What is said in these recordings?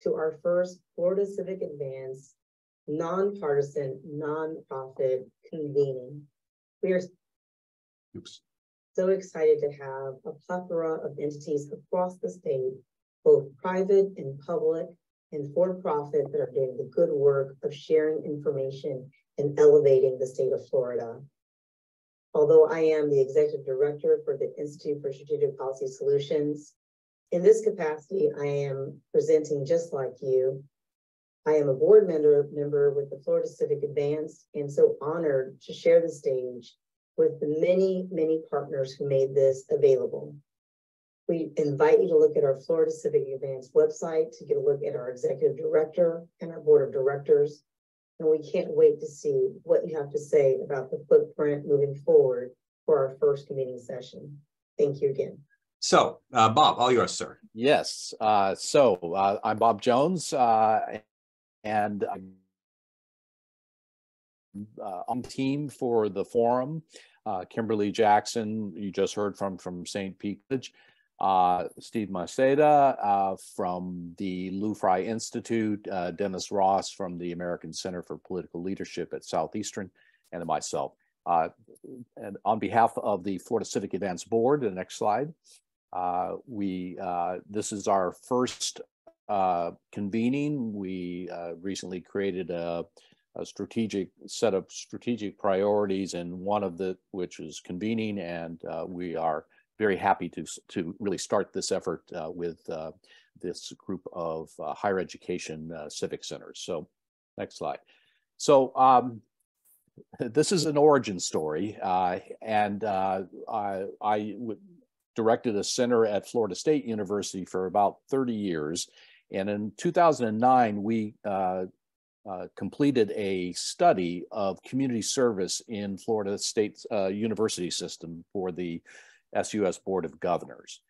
to our first Florida Civic Advance nonpartisan, nonprofit convening. We are so excited to have a plethora of entities across the state, both private and public and for-profit, that are doing the good work of sharing information and elevating the state of Florida. Although I am the executive director for the Institute for Strategic Policy Solutions, in this capacity, I am presenting just like you. I am a board member with the Florida Civic Advance, and so honored to share the stage with the many, many partners who made this available. We invite you to look at our Florida Civic Advance website to get a look at our executive director and our board of directors. And we can't wait to see what you have to say about the footprint moving forward for our first convening session. Thank you again. So, Bob, all yours, sir. Yes. I'm Bob Jones, and I'm on the team for the forum. Kimberly Jackson, you just heard from St. Pete College. Steve Maceda from the Lou Fry Institute, Dennis Ross from the American Center for Political Leadership at Southeastern, and myself. And on behalf of the Florida Civic Advance Board, the next slide, this is our first convening. We recently created a strategic set of strategic priorities, and one of which is convening, and we are very happy to really start this effort with this group of higher education civic centers. So next slide. So this is an origin story, and I directed a center at Florida State University for about 30 years. And in 2009, we completed a study of community service in Florida State's university system for the SUS Board of Governors.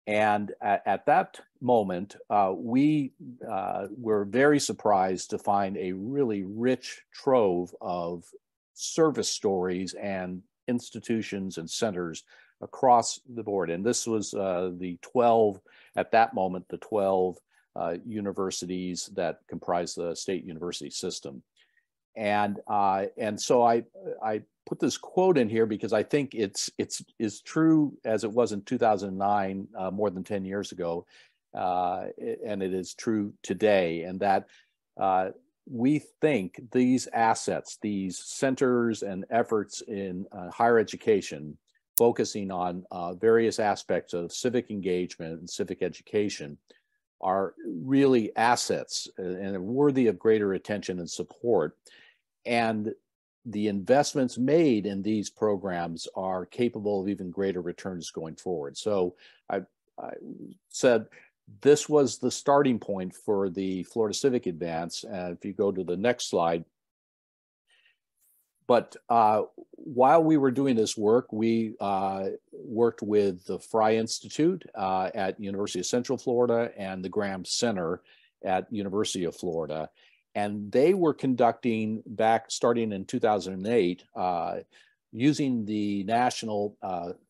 And at that moment, we were very surprised to find a really rich trove of service stories and institutions and centers across the board. And this was the 12, at that moment, the 12 universities that comprise the state university system. And so I put this quote in here because I think it's true as it was in 2009, more than 10 years ago, and it is true today, and that we think these assets, these centers and efforts in higher education, focusing on various aspects of civic engagement and civic education, are really assets and are worthy of greater attention and support. And the investments made in these programs are capable of even greater returns going forward. So I said this was the starting point for the Florida Civic Advance. If you go to the next slide. But while we were doing this work, we worked with the Fry Institute at University of Central Florida and the Graham Center at University of Florida. And they were conducting, starting in 2008, using the National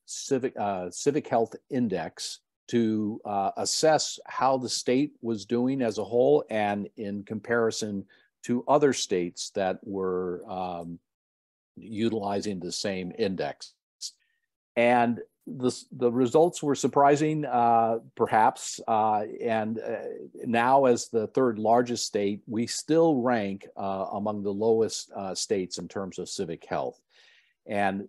Civic Health Index to assess how the state was doing as a whole and in comparison to other states that were utilizing the same index. And the results were surprising, perhaps, and now as the third largest state, we still rank among the lowest states in terms of civic health. And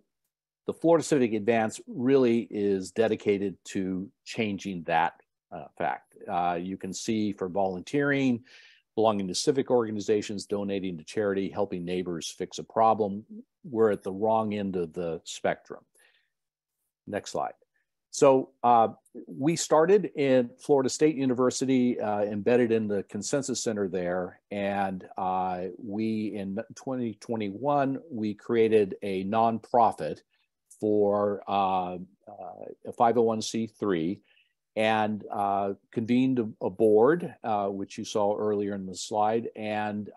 the Florida Civic Advance really is dedicated to changing that fact. You can see for volunteering, belonging to civic organizations, donating to charity, helping neighbors fix a problem, we're at the wrong end of the spectrum. Next slide. So we started in Florida State University, embedded in the Consensus Center there. And in 2021, we created a nonprofit for a 501c3 and convened a board, which you saw earlier in the slide, and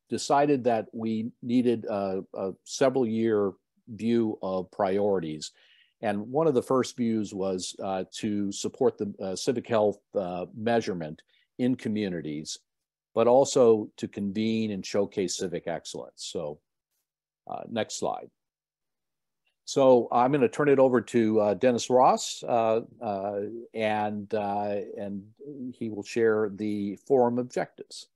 decided that we needed a several-year view of priorities. And one of the first views was to support the civic health measurement in communities, but also to convene and showcase civic excellence. So next slide. So I'm going to turn it over to Dennis Ross, and he will share the forum objectives.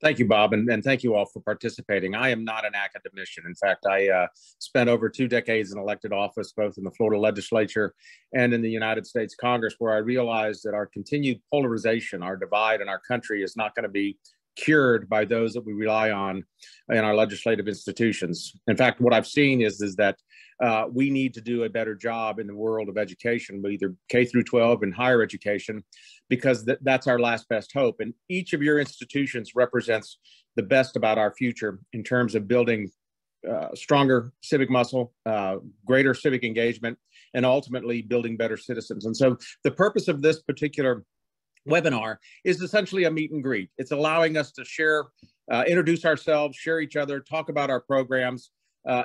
Thank you, Bob, and thank you all for participating. I am not an academician. In fact, I spent over 2 decades in elected office, both in the Florida legislature and in the United States Congress, where I realized that our continued polarization, our divide in our country is not going to be cured by those that we rely on in our legislative institutions. In fact, what I've seen is that we need to do a better job in the world of education, either K through 12 and higher education, because that's our last best hope. And each of your institutions represents the best about our future in terms of building stronger civic muscle, greater civic engagement, and ultimately building better citizens. And so the purpose of this particular webinar is essentially a meet and greet. It's allowing us to share, introduce ourselves, share each other, talk about our programs,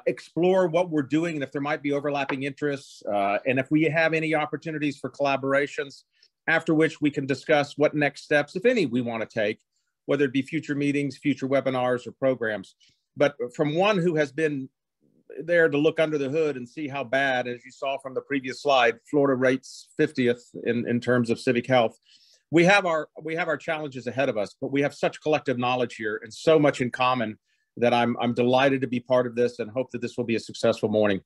explore what we're doing, and if there might be overlapping interests, and if we have any opportunities for collaborations, after which we can discuss what next steps, if any, we want to take, whether it be future meetings, future webinars, or programs. But from one who has been there to look under the hood and see how bad, as you saw from the previous slide, Florida rates 50th in terms of civic health. We have our challenges ahead of us, but we have such collective knowledge here and so much in common that I'm delighted to be part of this and hope that this will be a successful morning.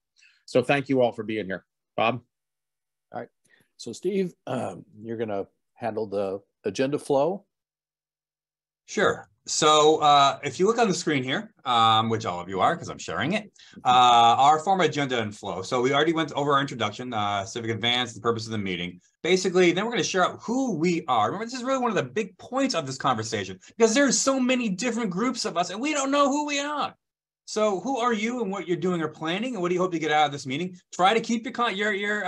So thank you all for being here. Bob? All right. So Steve, you're going to handle the agenda flow. Sure. So if you look on the screen here, which all of you are because I'm sharing it, our form agenda and flow. So we already went over our introduction, Civic Advance, the purpose of the meeting. Basically, then we're going to share out who we are. Remember, this is really one of the big points of this conversation because there's so many different groups of us and we don't know who we are. So who are you and what you're doing or planning and what do you hope to get out of this meeting? Try to keep your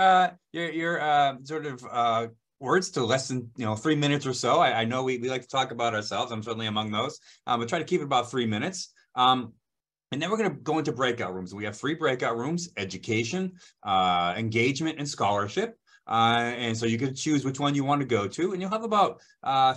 sort of words to less than 3 minutes or so. I know we like to talk about ourselves. I'm certainly among those, but try to keep it about 3 minutes. And then we're going to go into breakout rooms. We have 3 breakout rooms: education, engagement, and scholarship. And so you can choose which one you want to go to, and you'll have about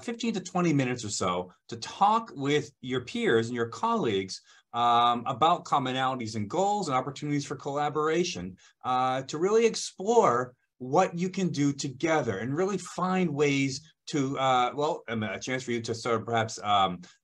15 to 20 minutes or so to talk with your peers and your colleagues about commonalities and goals and opportunities for collaboration to really explore what you can do together and really find ways to, a chance for you to sort of perhaps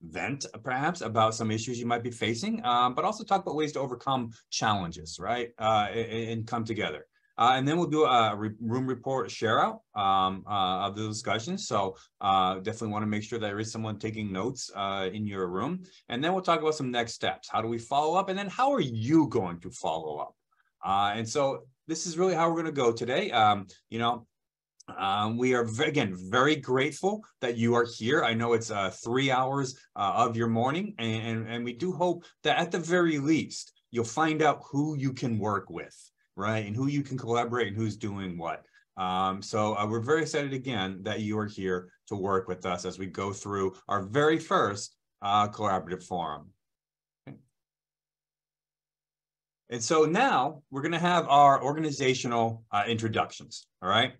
vent perhaps about some issues you might be facing, but also talk about ways to overcome challenges, right? And come together. And then we'll do a room report share out of the discussions. So definitely want to make sure that there is someone taking notes in your room. And then we'll talk about some next steps. How do we follow up? And then how are you going to follow up? And so this is really how we're going to go today. We are, again, very grateful that you are here. I know it's 3 hours of your morning, and we do hope that at the very least, you'll find out who you can work with, right? And who you can collaborate and who's doing what. So we're very excited again that you are here to work with us as we go through our very first collaborative forum. Okay. And so now we're going to have our organizational introductions, all right?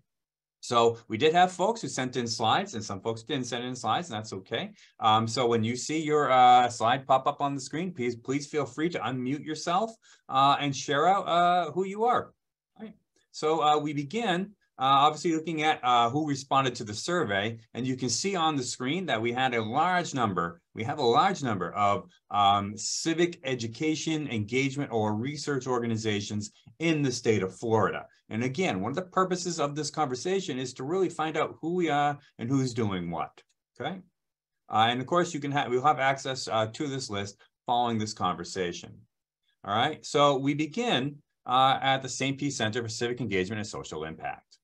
So we did have folks who sent in slides and some folks didn't send in slides, and that's okay. So when you see your slide pop up on the screen, please feel free to unmute yourself and share out who you are. All right. So we begin obviously looking at who responded to the survey, and you can see on the screen that we had a large number. We have a large number of civic education, engagement, or research organizations in the state of Florida. And again, one of the purposes of this conversation is to really find out who we are and who's doing what, okay? And of course, we'll have access to this list following this conversation. All right, so we begin at the St. Pete Center for Civic Engagement and Social Impact.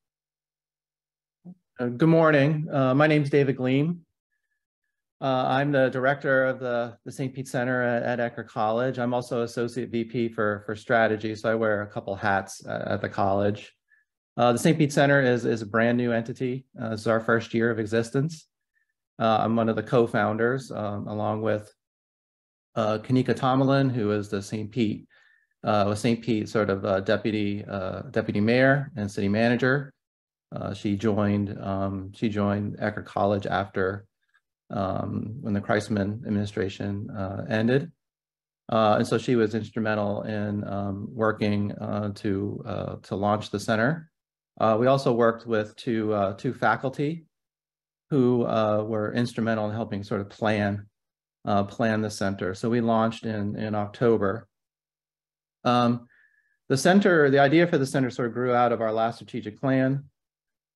Good morning. My name is David Gleam. I'm the director of the St. Pete Center at Ecker College. I'm also Associate VP for strategy, so I wear a couple hats at the college. The St. Pete Center is a brand new entity. This is our first year of existence. I'm one of the co-founders, along with Kanika Tomlin, who is the St. Pete sort of deputy mayor and city manager. She joined Ecker College after when the Kreisman administration ended. And so she was instrumental in working to launch the center. We also worked with two faculty who were instrumental in helping sort of plan the center. So we launched in October. The idea for the center sort of grew out of our last strategic plan.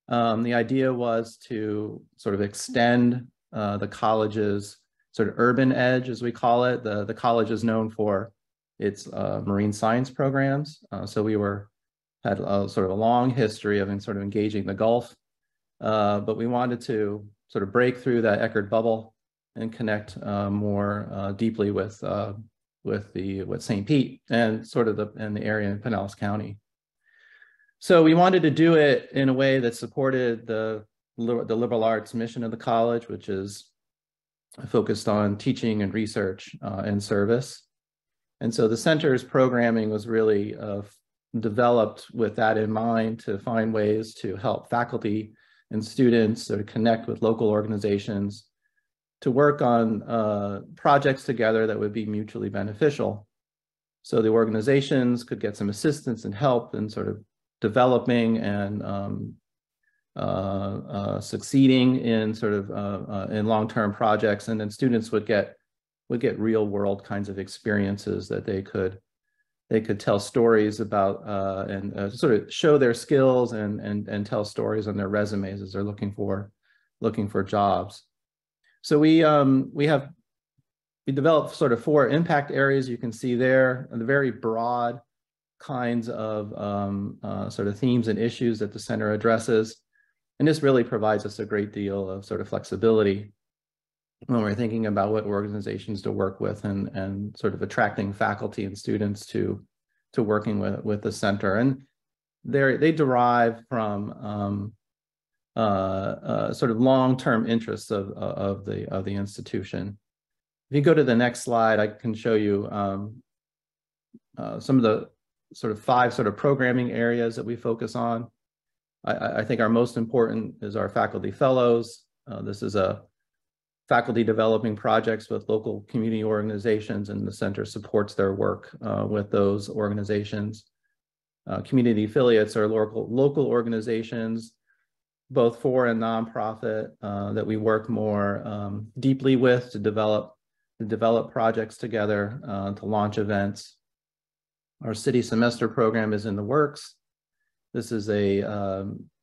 The idea was to sort of extend the college's sort of urban edge, as we call it. The college is known for its marine science programs. So we had sort of a long history of sort of engaging the Gulf, but we wanted to sort of break through that Eckerd bubble and connect more deeply with St. Pete and sort of the area in Pinellas County. So we wanted to do it in a way that supported the liberal arts mission of the college, which is focused on teaching and research and service. And so the center's programming was really developed with that in mind, to find ways to help faculty and students sort of connect with local organizations, to work on projects together that would be mutually beneficial. So the organizations could get some assistance and help in sort of developing and succeeding in sort of in long-term projects, and then students would get real world kinds of experiences that they could tell stories about and sort of show their skills and tell stories on their resumes as they're looking for jobs. So we developed sort of 4 impact areas you can see there, and the very broad kinds of sort of themes and issues that the center addresses. And this really provides us a great deal of sort of flexibility when we're thinking about what organizations to work with and sort of attracting faculty and students to working with the center. And they derive from sort of long-term interests of the institution. If you go to the next slide, I can show you some of the sort of 5 sort of programming areas that we focus on. I think our most important is our faculty fellows. This is a faculty developing projects with local community organizations, and the center supports their work with those organizations. Community affiliates are local organizations, both for and nonprofit, that we work more deeply with to develop projects together, to launch events. Our city semester program is in the works. This is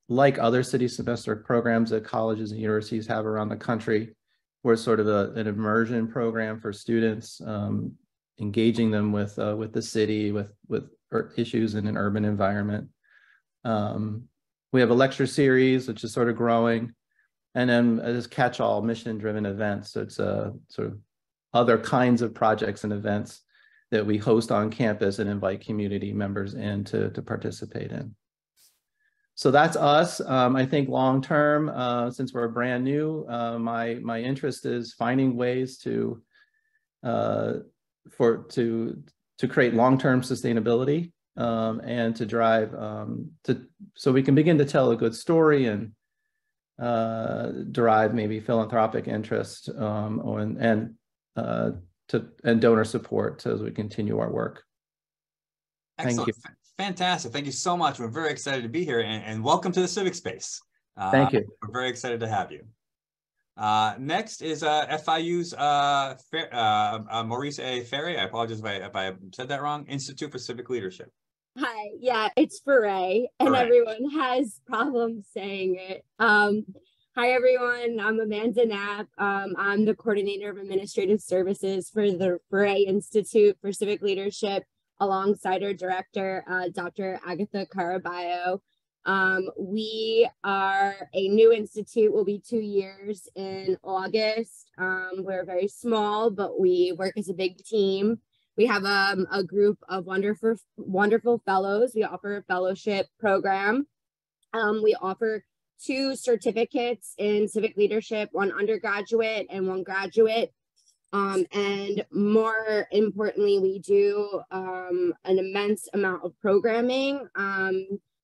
like other city semester programs that colleges and universities have around the country. We're sort of an immersion program for students, engaging them with the city, with issues in an urban environment. We have a lecture series, which is sort of growing, and then this catch-all mission-driven events. So it's sort of other kinds of projects and events that we host on campus and invite community members in to participate in. So that's us. I think long-term, since we're brand new, my interest is finding ways to create long-term sustainability and to drive so we can begin to tell a good story and derive maybe philanthropic interest and donor support as we continue our work. Excellent. Thank you. Fantastic. Thank you so much. We're very excited to be here, and welcome to the Civic Space. Thank you. We're very excited to have you. Next is FIU's Maurice A. Ferre. I apologize if I said that wrong. Institute for Civic Leadership. Hi, yeah, it's Ferre, and everyone has problems saying it. Hi, everyone. I'm Amanda Knapp. I'm the coordinator of administrative services for the Ferre Institute for Civic Leadership, alongside our director, Dr. Agatha Caraballo. We are a new institute, will be 2 years in August. We're very small, but we work as a big team. We have a group of wonderful fellows. We offer a fellowship program. We offer 2 certificates in civic leadership, 1 undergraduate and 1 graduate. And more importantly, we do an immense amount of programming.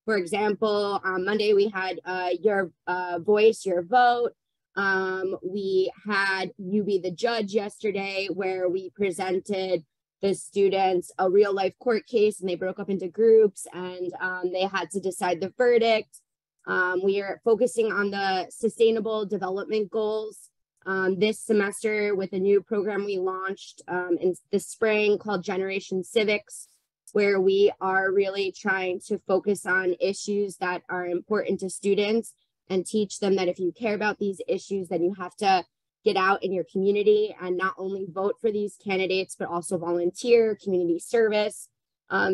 For example, on Monday we had Your Voice, Your Vote. We had You Be the Judge yesterday, where we presented the students a real life court case, and they broke up into groups, and they had to decide the verdict. We are focusing on the sustainable development goals this semester with a new program we launched in the spring called Generation Civics, where we are really trying to focus on issues that are important to students and teach them that if you care about these issues, then you have to get out in your community and not only vote for these candidates, but also volunteer, community service.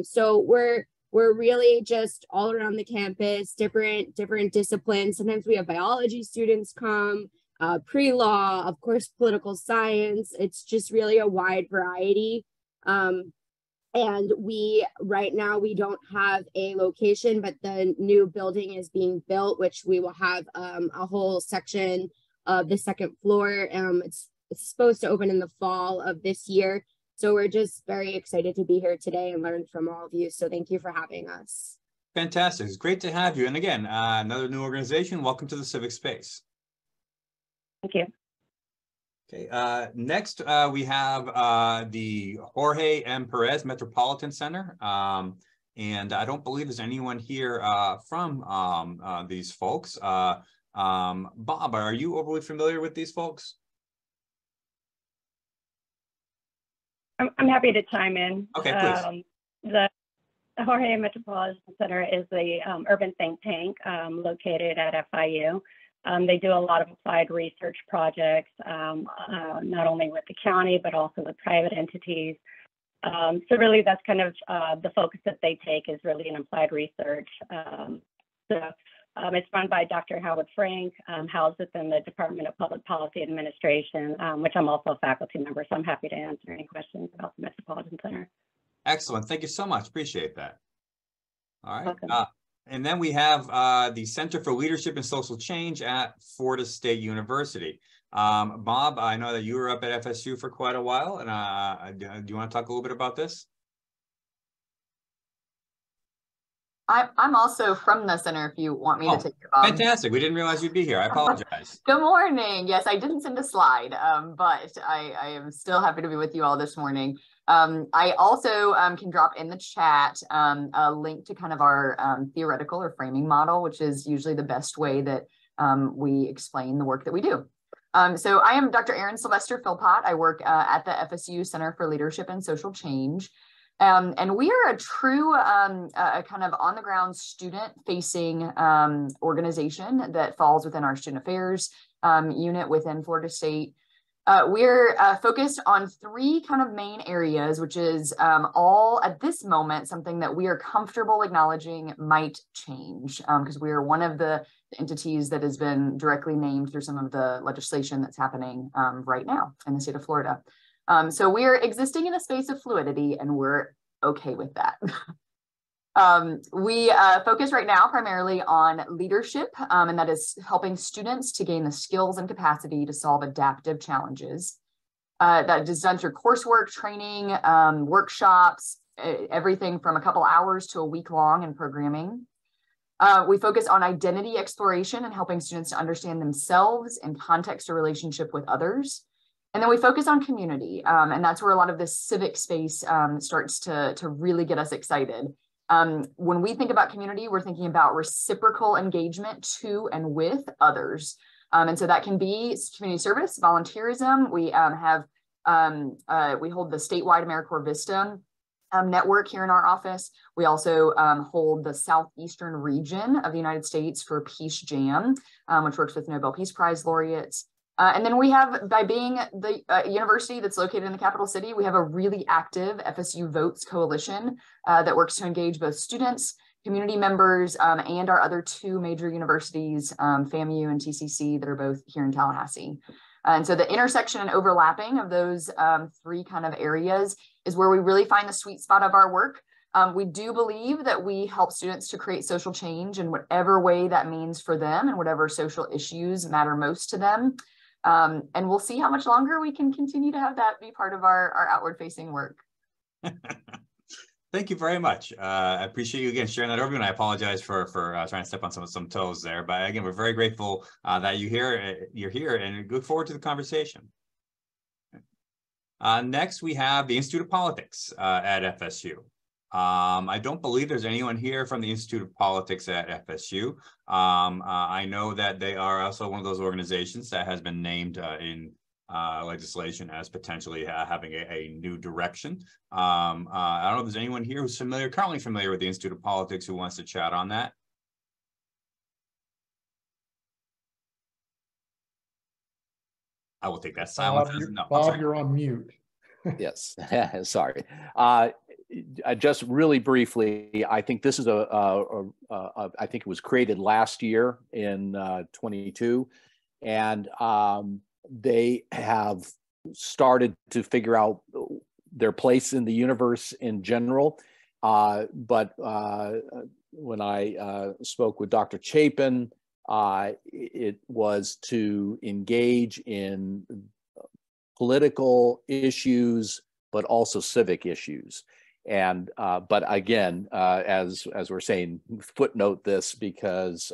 So we're really just all around the campus, different disciplines. Sometimes we have biology students come, pre-law, of course, political science. It's just really a wide variety. And right now we don't have a location, but the new building is being built, which we will have a whole section of the second floor. It's supposed to open in the fall of this year. So we're just very excited to be here today and learn from all of you. So thank you for having us. Fantastic. It's great to have you. And again, another new organization. Welcome to the Civic Space. Thank you. Okay, next we have the Jorge M. Perez Metropolitan Center. And I don't believe there's anyone here from these folks. Bob, are you overly familiar with these folks? I'm happy to chime in. Okay, please. The Jorge Metropolitan Center is the urban think tank located at FIU. They do a lot of applied research projects, not only with the county, but also with private entities. So really that's kind of the focus that they take is really in applied research. It's run by Dr. Howard Frank, housed within the Department of Public Policy Administration, which I'm also a faculty member, so I'm happy to answer any questions about the Metropolitan Center. Excellent. Thank you so much. Appreciate that. All right. Welcome. And then we have the Center for Leadership and Social Change at Florida State University. Bob, I know that you were up at FSU for quite a while, and do you want to talk a little bit about this? I'm also from the center if you want me to take your Bob. Fantastic. We didn't realize you'd be here. I apologize. Good morning. Yes, I didn't send a slide, but I am still happy to be with you all this morning. I also can drop in the chat a link to kind of our theoretical or framing model, which is usually the best way that we explain the work that we do. So I am Dr. Erin Sylvester Philpott. I work at the FSU Center for Leadership and Social Change. And we are a true kind of on-the-ground student-facing organization that falls within our student affairs unit within Florida State. We're focused on three kind of main areas, which is all at this moment something that we are comfortable acknowledging might change because we are one of the entities that has been directly named through some of the legislation that's happening right now in the state of Florida. So we are existing in a space of fluidity, and we're okay with that. We focus right now primarily on leadership, and that is helping students to gain the skills and capacity to solve adaptive challenges. That is done through coursework, training, workshops, everything from a couple hours to a week long in programming. We focus on identity exploration and helping students to understand themselves in context or relationship with others. And then we focus on community, and that's where a lot of this civic space starts to really get us excited. When we think about community, we're thinking about reciprocal engagement to and with others. And so that can be community service, volunteerism. We we hold the statewide AmeriCorps Vista network here in our office. We also hold the Southeastern region of the United States for Peace Jam, which works with Nobel Peace Prize laureates. And then we have, by being the university that's located in the capital city, we have a really active FSU Votes Coalition that works to engage both students, community members, and our other two major universities, FAMU and TCC, that are both here in Tallahassee. And so the intersection and overlapping of those three kind of areas is where we really find the sweet spot of our work. We do believe that we help students to create social change in whatever way that means for them and whatever social issues matter most to them. And we'll see how much longer we can continue to have that be part of our outward facing work. Thank Thank you very much. I appreciate you again sharing that overview, and I apologize for trying to step on some toes there. But again, we're very grateful that you're here, and look forward to the conversation. Next, we have the Institute of Politics at FSU. I don't believe there's anyone here from the Institute of Politics at FSU. I know that they are also one of those organizations that has been named in legislation as potentially having a new direction. I don't know if there's anyone here who's currently familiar with the Institute of Politics who wants to chat on that. I will take that silence as a no. Bob, you're on mute. Yes, sorry. Just really briefly, I think this is I think it was created last year in 22, and they have started to figure out their place in the universe in general. But when I spoke with Dr. Chapin, it was to engage in political issues, but also civic issues. And but again, as we're saying, footnote this because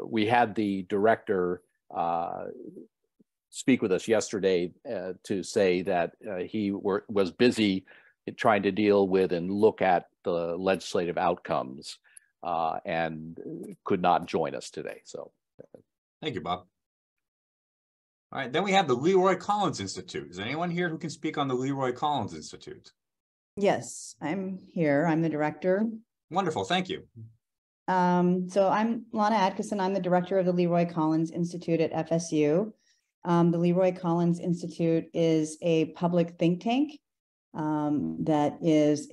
we had the director speak with us yesterday to say that he was busy trying to deal with and look at the legislative outcomes and could not join us today. So thank you, Bob. All right, then we have the Leroy Collins Institute. Is there anyone here who can speak on the Leroy Collins Institute? Yes, I'm here. I'm the director. Wonderful, thank you. So I'm Lana Atkinson. I'm the director of the Leroy Collins Institute at FSU. The Leroy Collins Institute is a public think tank that is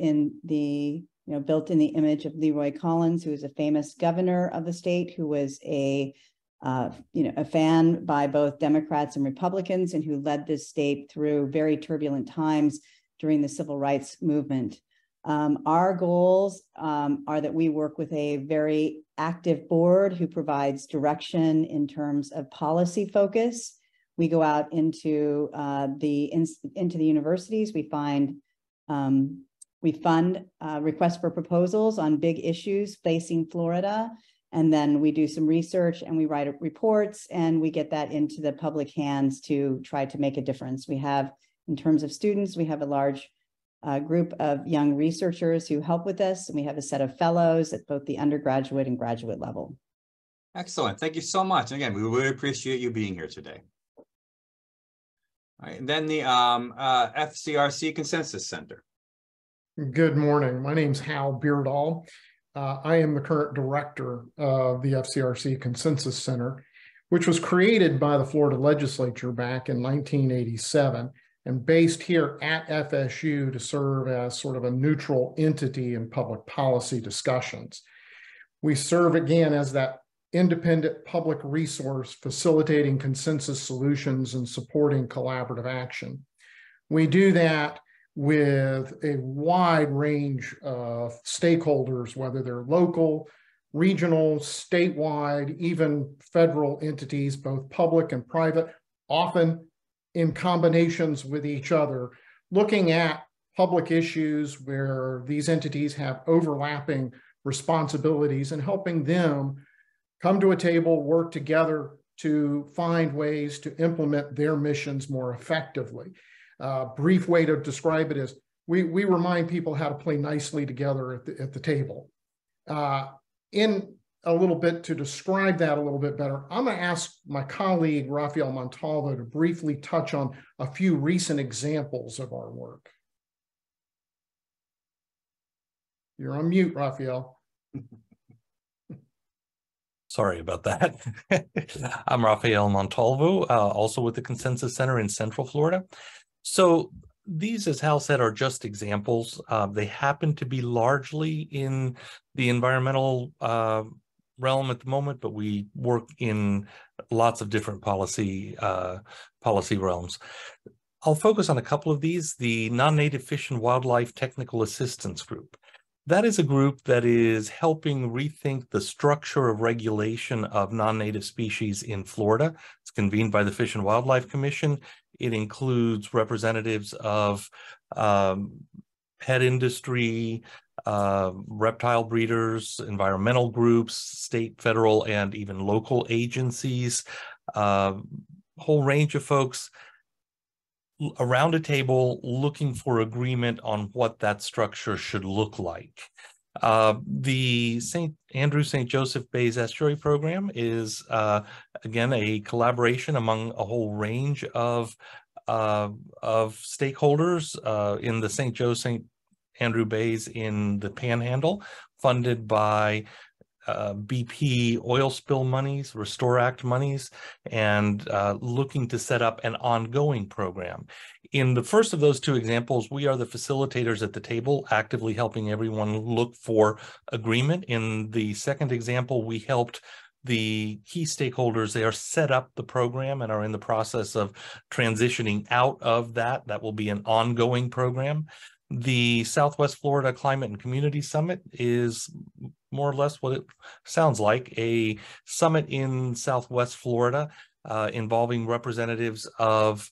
built in the image of Leroy Collins, who is a famous governor of the state, who was a fan by both Democrats and Republicans, and who led this state through very turbulent times during the civil rights movement. Our goals are that we work with a very active board who provides direction in terms of policy focus. We go out into the universities. We fund requests for proposals on big issues facing Florida. And then we do some research and we write reports and we get that into the public hands to try to make a difference. We have, in terms of students, we have a large group of young researchers who help with us. And we have a set of fellows at both the undergraduate and graduate level. Excellent. Thank you so much. Again, we really appreciate you being here today. All right, and then the FCRC Consensus Center. Good morning. My name's Hal Beardall. I am the current director of the FCRC Consensus Center, which was created by the Florida legislature back in 1987 and based here at FSU to serve as sort of a neutral entity in public policy discussions. We serve again as that independent public resource facilitating consensus solutions and supporting collaborative action. We do that with a wide range of stakeholders, whether they're local, regional, statewide, even federal entities, both public and private, often in combinations with each other, looking at public issues where these entities have overlapping responsibilities and helping them come to a table, work together to find ways to implement their missions more effectively. Brief way to describe it is we remind people how to play nicely together at the table. In a little bit to describe that a little bit better, I'm going to ask my colleague Rafael Montalvo to briefly touch on a few recent examples of our work. You're on mute, Rafael. Sorry about that. I'm Rafael Montalvo, also with the Consensus Center in Central Florida. So these, as Hal said, are just examples. They happen to be largely in the environmental realm at the moment, but we work in lots of different policy realms. I'll focus on a couple of these. The Non-Native Fish and Wildlife Technical Assistance Group. That is a group that is helping rethink the structure of regulation of non-native species in Florida. It's convened by the Fish and Wildlife Commission. It includes representatives of pet industry, reptile breeders, environmental groups, state, federal, and even local agencies, whole range of folks around a table looking for agreement on what that structure should look like. The St. Andrew St. Joseph Bays Estuary Program is, again, a collaboration among a whole range of stakeholders in the St. Andrew Bays in the Panhandle, funded by BP oil spill monies, Restore Act monies, and looking to set up an ongoing program. In the first of those two examples, we are the facilitators at the table, actively helping everyone look for agreement. In the second example, we helped the key stakeholders there set up the program and are in the process of transitioning out of that. That will be an ongoing program. The Southwest Florida Climate and Community Summit is more or less what it sounds like, a summit in Southwest Florida involving representatives of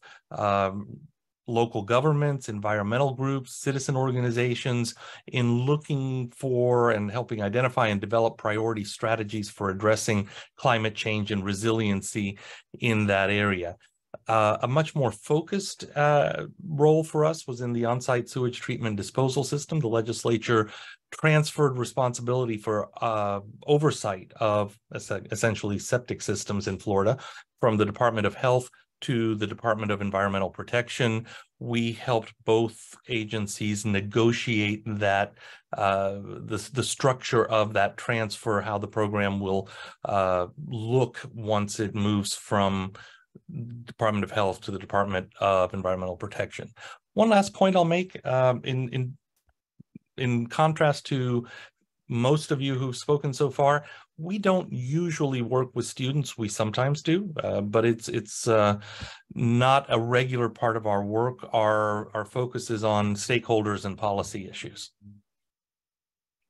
local governments, environmental groups, citizen organizations in looking for and helping identify and develop priority strategies for addressing climate change and resiliency in that area. A much more focused role for us was in the on-site sewage treatment disposal system. The legislature transferred responsibility for oversight of essentially septic systems in Florida from the Department of Health to the Department of Environmental Protection. We helped both agencies negotiate that, the structure of that transfer, how the program will look once it moves from Department of Health to the Department of Environmental Protection. One last point I'll make, in contrast to most of you who've spoken so far, we don't usually work with students. We sometimes do, but it's not a regular part of our work. Our focus is on stakeholders and policy issues.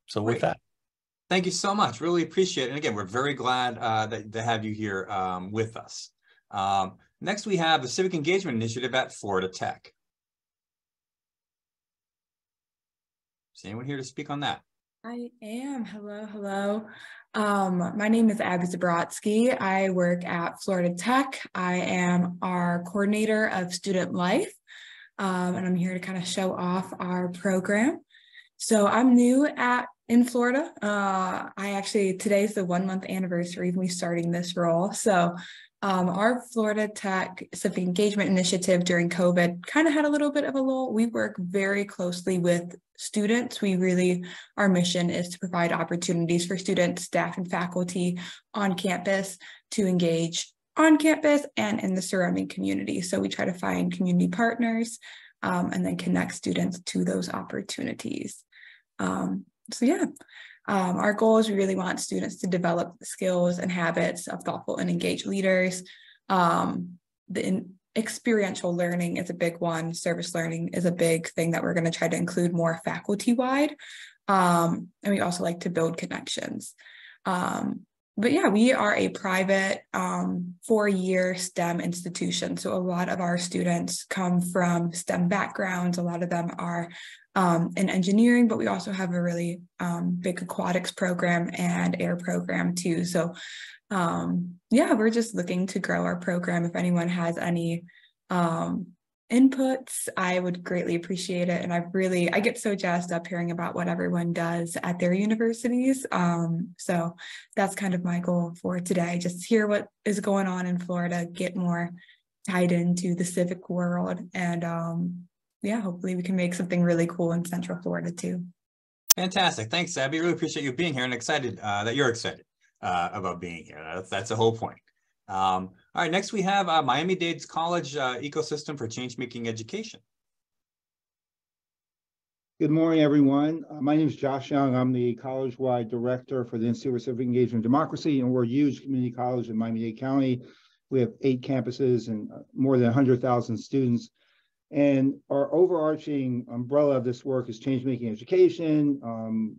So with that. Thank you so much. Really appreciate it. And again, we're very glad to have you here with us. Next, we have the Civic Engagement Initiative at Florida Tech. Is anyone here to speak on that? I am. Hello. My name is Abby Zabrotsky. I work at Florida Tech. I am our coordinator of student life, and I'm here to kind of show off our program. So I'm new in Florida. Today's the 1 month anniversary of me starting this role. So our Florida Tech Civic Engagement Initiative during COVID kind of had a little bit of a lull. We work very closely with students. Our mission is to provide opportunities for students, staff, and faculty on campus to engage on campus and in the surrounding community. So we try to find community partners and then connect students to those opportunities. Our goal is we really want students to develop the skills and habits of thoughtful and engaged leaders. Experiential learning is a big one. Service learning is a big thing that we're going to try to include more faculty-wide. And we also like to build connections. We are a private 4-year STEM institution. So a lot of our students come from STEM backgrounds. A lot of them are in engineering, but we also have a really big aquatics program and air program too. So we're just looking to grow our program. If anyone has any inputs, I would greatly appreciate it. And I get so jazzed up hearing about what everyone does at their universities. So that's kind of my goal for today, just hear what is going on in Florida, get more tied into the civic world, and hopefully we can make something really cool in Central Florida too. Fantastic. Thanks, Abby. Really appreciate you being here and excited that you're excited about being here. That's the whole point. All right, next we have Miami-Dade's College Ecosystem for Change-Making Education. Good morning, everyone. My name is Josh Young. I'm the college-wide director for the Institute for Civic Engagement and Democracy, and we're a huge community college in Miami-Dade County. We have 8 campuses and more than 100,000 students. And our overarching umbrella of this work is change-making education.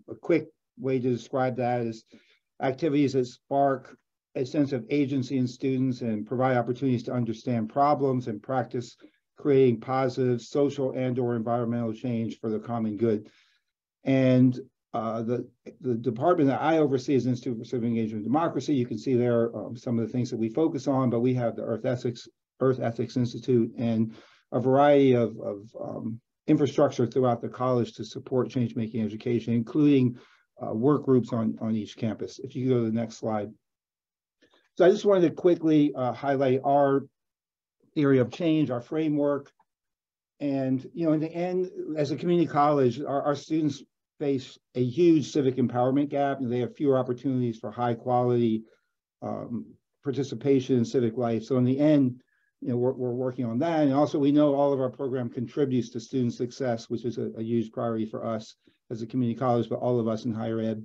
A quick way to describe that is activities that spark a sense of agency in students and provide opportunities to understand problems and practice creating positive social and/or environmental change for the common good. And the department that I oversee is Institute for Civic Engagement and Democracy. You can see there some of the things that we focus on, but we have the Earth Ethics Institute and a variety of infrastructure throughout the college to support change-making education, including work groups on each campus. If you go to the next slide. So I just wanted to quickly highlight our theory of change, our framework. And, in the end, as a community college, our students face a huge civic empowerment gap, and they have fewer opportunities for high quality participation in civic life. So in the end, we're working on that. And also we know all of our program contributes to student success, which is a huge priority for us as a community college, but all of us in higher ed.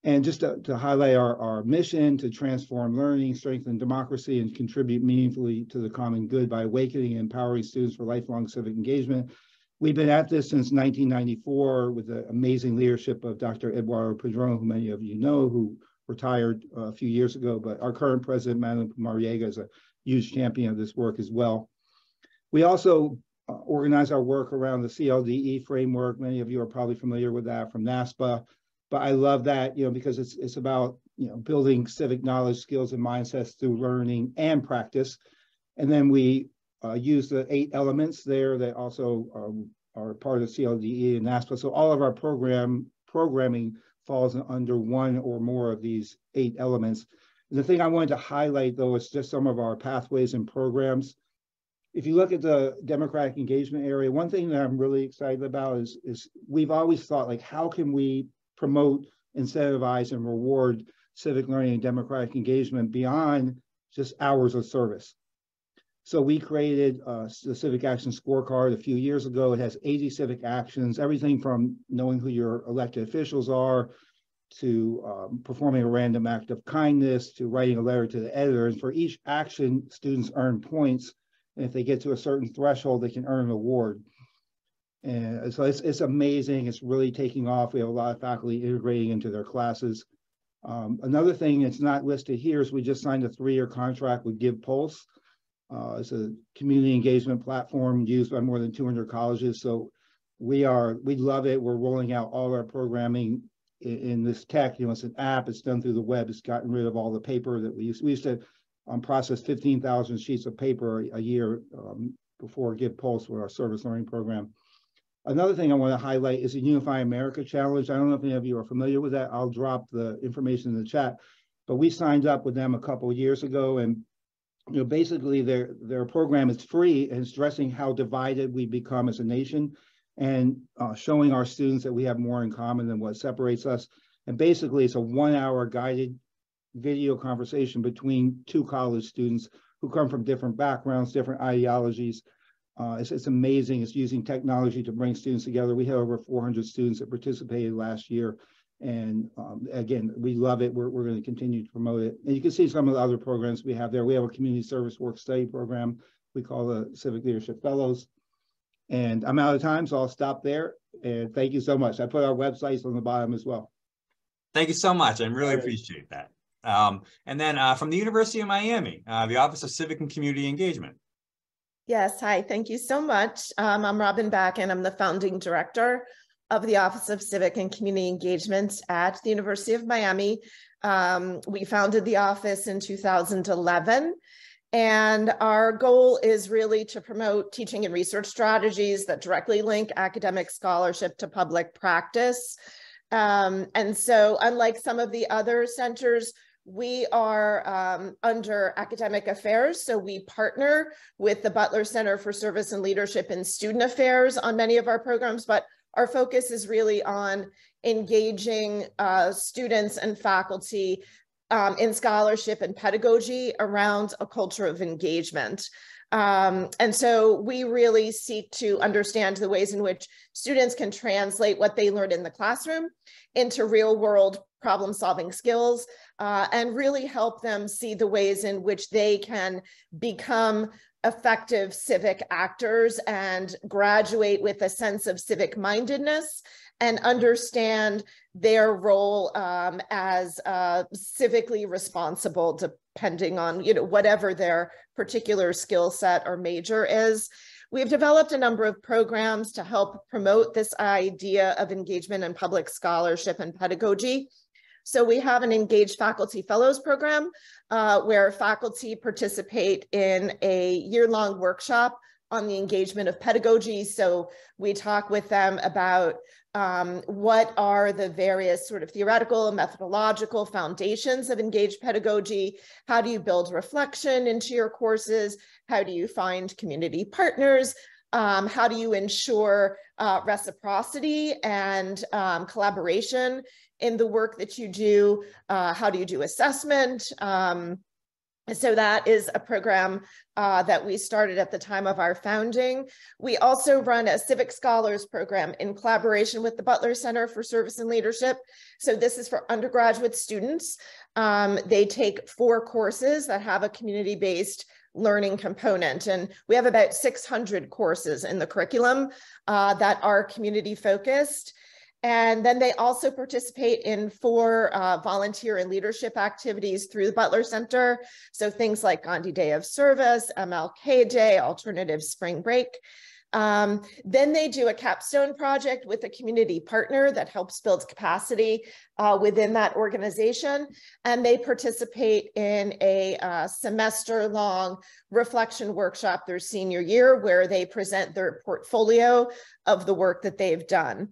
And just to highlight our mission to transform learning, strengthen democracy, and contribute meaningfully to the common good by awakening and empowering students for lifelong civic engagement. We've been at this since 1994 with the amazing leadership of Dr. Eduardo Padron, who many of you know, who retired a few years ago, but our current president, Madeline Pumariega, is a huge champion of this work as well. We also organize our work around the CLDE framework. Many of you are probably familiar with that from NASPA, but I love that, because it's about, building civic knowledge, skills, and mindsets through learning and practice. And then we use the 8 elements there that also are part of CLDE and NASPA. So all of our programming falls under one or more of these 8 elements. And the thing I wanted to highlight, though, is just some of our pathways and programs. If you look at the democratic engagement area, one thing that I'm really excited about is we've always thought, like, how can we promote, incentivize, and reward civic learning and democratic engagement beyond just hours of service? So we created the Civic Action Scorecard a few years ago. It has 80 civic actions, everything from knowing who your elected officials are, to performing a random act of kindness, to writing a letter to the editor. And for each action, students earn points. And if they get to a certain threshold, they can earn an award. And so it's amazing. It's really taking off. We have a lot of faculty integrating into their classes. Another thing that's not listed here is we just signed a 3-year contract with Give Pulse. It's a community engagement platform used by more than 200 colleges. So we love it. We're rolling out all our programming in this tech. It's an app. It's done through the web. It's gotten rid of all the paper that we used to process 15,000 sheets of paper a year before Give Pulse with our service learning program. Another thing I want to highlight is the Unify America Challenge. I don't know if any of you are familiar with that. I'll drop the information in the chat, but we signed up with them a couple of years ago, and basically their program is free, and it's stressing how divided we become as a nation, and showing our students that we have more in common than what separates us. And basically, it's a 1-hour guided video conversation between 2 college students who come from different backgrounds, different ideologies. It's amazing. It's using technology to bring students together. We had over 400 students that participated last year. And again, we love it. We're going to continue to promote it. And you can see some of the other programs we have there. We have a community service work study program we call the Civic Leadership Fellows. And I'm out of time, so I'll stop there. And thank you so much. I put our websites on the bottom as well. Thank you so much. I really appreciate that. And then from the University of Miami, the Office of Civic and Community Engagement. Yes, hi, thank you so much. I'm Robin Back, and I'm the founding director of the Office of Civic and Community Engagement at the University of Miami. We founded the office in 2011, and our goal is really to promote teaching and research strategies that directly link academic scholarship to public practice. And so unlike some of the other centers, we are under academic affairs. So we partner with the Butler Center for Service and Leadership in Student Affairs on many of our programs, but our focus is really on engaging students and faculty in scholarship and pedagogy around a culture of engagement. And so we really seek to understand the ways in which students can translate what they learn in the classroom into real world problem-solving skills, and really help them see the ways in which they can become effective civic actors and graduate with a sense of civic mindedness and understand their role as civically responsible, depending on whatever their particular skill set or major is. We've developed a number of programs to help promote this idea of engagement in public scholarship and pedagogy. So we have an Engaged Faculty Fellows program where faculty participate in a year-long workshop on the engagement of pedagogy. So we talk with them about what are the various sort of theoretical and methodological foundations of engaged pedagogy? How do you build reflection into your courses? How do you find community partners? How do you ensure reciprocity and collaboration in the work that you do? How do you do assessment? So that is a program that we started at the time of our founding. We also run a Civic Scholars program in collaboration with the Butler Center for Service and Leadership. So this is for undergraduate students. They take 4 courses that have a community-based learning component. And we have about 600 courses in the curriculum that are community focused. And then they also participate in 4 volunteer and leadership activities through the Butler Center. So things like Gandhi Day of Service, MLK Day, Alternative Spring Break. Then they do a capstone project with a community partner that helps build capacity within that organization. And they participate in a semester-long reflection workshop their senior year where they present their portfolio of the work that they've done.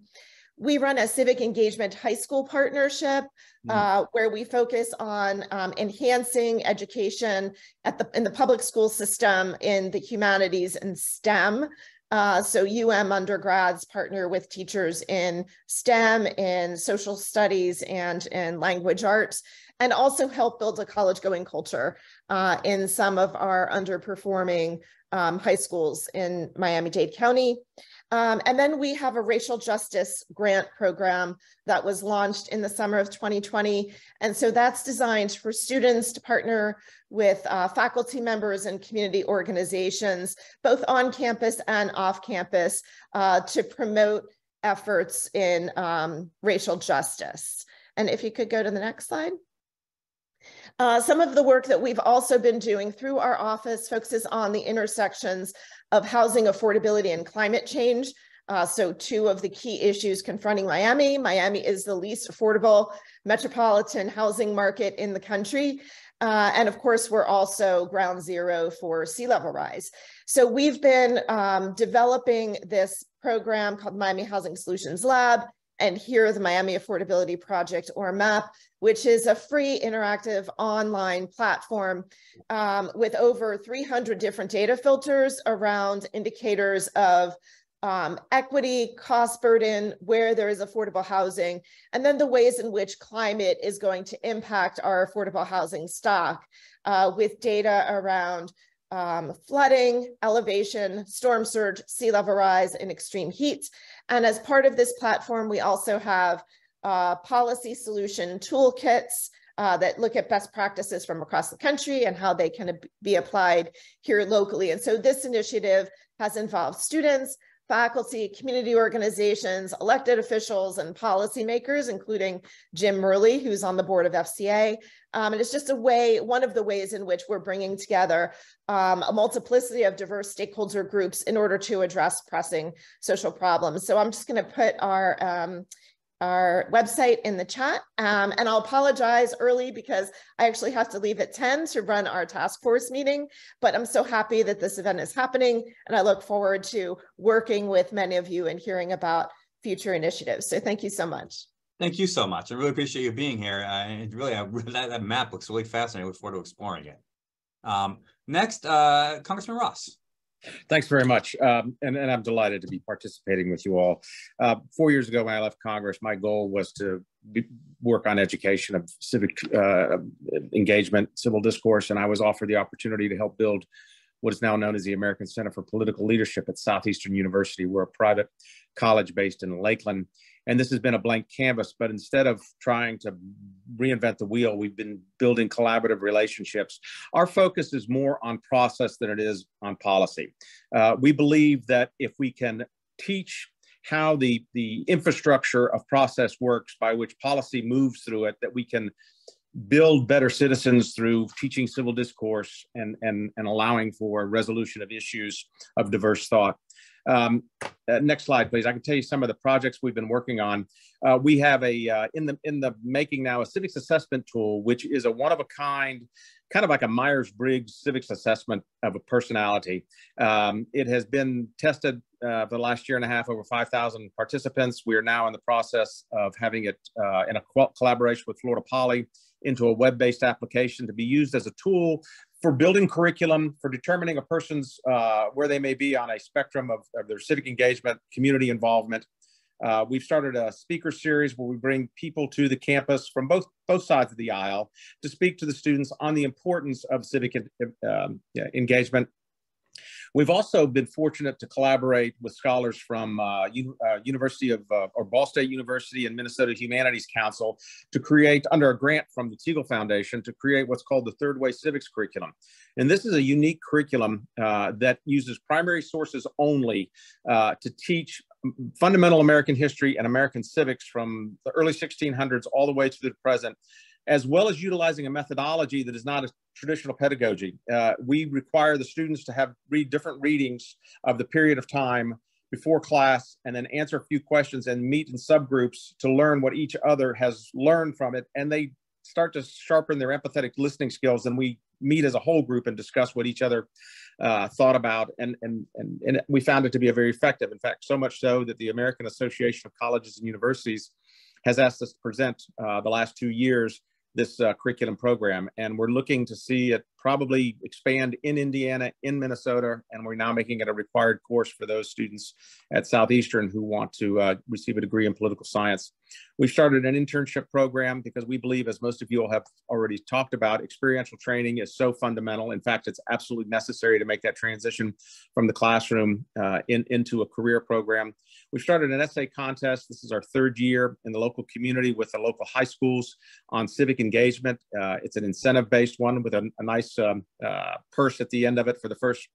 We run a civic engagement high school partnership where we focus on enhancing education in the public school system in the humanities and STEM. So UM undergrads partner with teachers in STEM, in social studies, and in language arts, and also help build a college-going culture in some of our underperforming high schools in Miami-Dade County. And then we have a racial justice grant program that was launched in the summer of 2020. And so that's designed for students to partner with faculty members and community organizations, both on campus and off campus, to promote efforts in racial justice. And if you could go to the next slide. Some of the work that we've also been doing through our office focuses on the intersections of housing affordability and climate change. So 2 of the key issues confronting Miami. Miami is the least affordable metropolitan housing market in the country. And of course, we're also ground zero for sea level rise. So we've been developing this program called Miami Housing Solutions Lab, and here the Miami Affordability Project, or MAP, which is a free interactive online platform with over 300 different data filters around indicators of equity, cost burden, where there is affordable housing, and then the ways in which climate is going to impact our affordable housing stock with data around flooding, elevation, storm surge, sea level rise, and extreme heat. And as part of this platform, we also have policy solution toolkits that look at best practices from across the country and how they can be applied here locally. And so this initiative has involved students, faculty, community organizations, elected officials, and policymakers, including Jim Murley, who's on the board of FCA. And it's just one of the ways in which we're bringing together a multiplicity of diverse stakeholder groups in order to address pressing social problems. So I'm just going to put our website in the chat, and I'll apologize early because I actually have to leave at 10 to run our task force meeting, but I'm so happy that this event is happening, and I look forward to working with many of you and hearing about future initiatives. So thank you so much. Thank you so much. I really appreciate you being here. And really, that map looks really fascinating. I look forward to exploring it. Next, Congressman Ross. Thanks very much. And I'm delighted to be participating with you all. 4 years ago when I left Congress, my goal was to work on education of civic engagement, civil discourse, and I was offered the opportunity to help build what is now known as the American Center for Political Leadership at Southeastern University. We're a private college based in Lakeland. And this has been a blank canvas, but instead of trying to reinvent the wheel, we've been building collaborative relationships. Our focus is more on process than it is on policy. We believe that if we can teach how the infrastructure of process works by which policy moves through it, that we can build better citizens through teaching civil discourse and allowing for resolution of issues of diverse thought. Next slide, please. I can tell you some of the projects we've been working on. We have in the making now a civics assessment tool, which is a one-of-a-kind, kind of like a Myers-Briggs civics assessment of a personality. It has been tested for the last year and a half, over 5,000 participants. We are now in the process of having it in a collaboration with Florida Poly into a web-based application to be used as a tool for building curriculum, for determining a person's where they may be on a spectrum of their civic engagement, community involvement. We've started a speaker series where we bring people to the campus from both sides of the aisle to speak to the students on the importance of civic engagement. We've also been fortunate to collaborate with scholars from University of, or Ball State University and Minnesota Humanities Council to create, under a grant from the Teagle Foundation, to create what's called the Third Way Civics Curriculum. And this is a unique curriculum that uses primary sources only to teach fundamental American history and American civics from the early 1600s all the way to the present, as well as utilizing a methodology that is not a traditional pedagogy. We require the students to read different readings of the period of time before class, and then answer a few questions and meet in subgroups to learn what each other has learned from it. And they start to sharpen their empathetic listening skills, and we meet as a whole group and discuss what each other thought about. And we found it to be very effective. In fact, so much so that the American Association of Colleges and Universities has asked us to present the last 2 years this curriculum program, and we're looking to see it probably expand in Indiana, in Minnesota, and we're now making it a required course for those students at Southeastern who want to receive a degree in political science. We've started an internship program because we believe, as most of you all have already talked about, experiential training is so fundamental. In fact, it's absolutely necessary to make that transition from the classroom into a career program. We've started an essay contest. This is our 3rd year in the local community with the local high schools on civic engagement. It's an incentive-based one with a nice purse at the end of it for the first.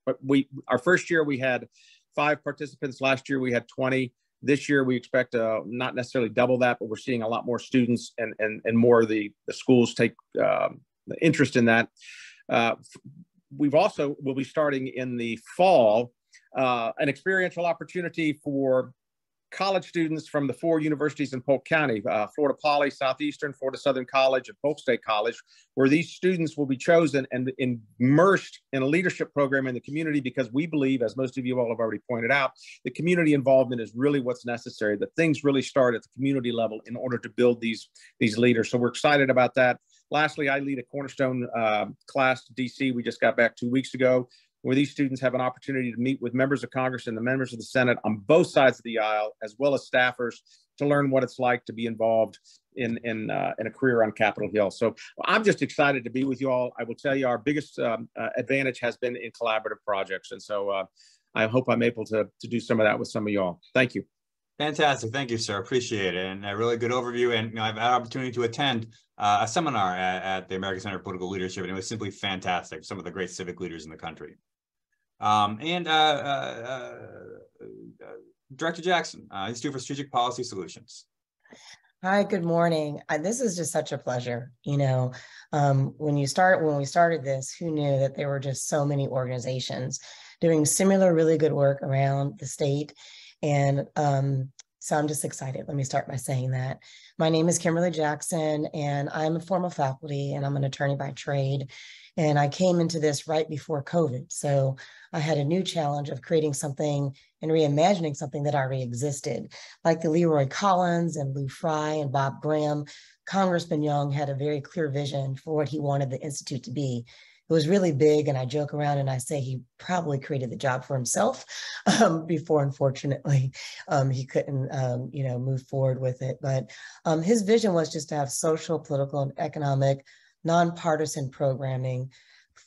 Our first year we had 5 participants. Last year we had 20. This year we expect not necessarily double that, but we're seeing a lot more students and more of the schools take interest in that. We've also will be starting in the fall an experiential opportunity for college students from the 4 universities in Polk County, Florida Poly, Southeastern, Florida Southern College, and Polk State College, where these students will be chosen and immersed in a leadership program in the community, because we believe, as most of you all have already pointed out, that community involvement is really what's necessary, that things really start at the community level in order to build these leaders. So we're excited about that. Lastly, I lead a Cornerstone class to DC. We just got back 2 weeks ago, where these students have an opportunity to meet with members of Congress and the members of the Senate on both sides of the aisle, as well as staffers, to learn what it's like to be involved in a career on Capitol Hill. So I'm just excited to be with you all. I will tell you, our biggest advantage has been in collaborative projects. And so I hope I'm able to do some of that with some of y'all. Thank you. Fantastic. Thank you, sir. Appreciate it. And a really good overview. And I've had an opportunity to attend a seminar at the American Center for Political Leadership, and it was simply fantastic. Some of the great civic leaders in the country. Director Jackson, Institute for Strategic Policy Solutions. Hi, good morning. This is just such a pleasure. You know, when we started this, who knew that there were just so many organizations doing similar, really good work around the state. And so I'm just excited. Let me start by saying that. My name is Kimberly Jackson, and I'm a former faculty, and I'm an attorney by trade. And I came into this right before COVID. So I had a new challenge of creating something and reimagining something that already existed. Like the Leroy Collins and Lou Fry and Bob Graham, Congressman Young had a very clear vision for what he wanted the Institute to be. It was really big, and I joke around and I say he probably created the job for himself before, unfortunately, he couldn't, move forward with it. But his vision was just to have social, political, and economic nonpartisan programming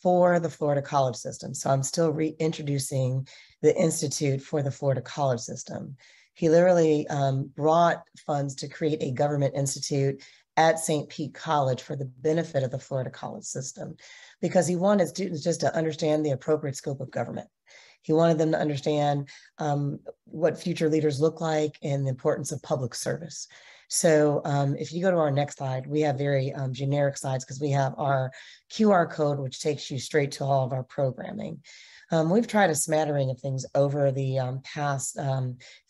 for the Florida college system. So I'm still reintroducing the Institute for the Florida college system. He literally brought funds to create a government institute at St. Pete College for the benefit of the Florida college system, because he wanted students just to understand the appropriate scope of government. He wanted them to understand what future leaders look like and the importance of public service. So if you go to our next slide, we have very generic slides because we have our QR code, which takes you straight to all of our programming. We've tried a smattering of things over the past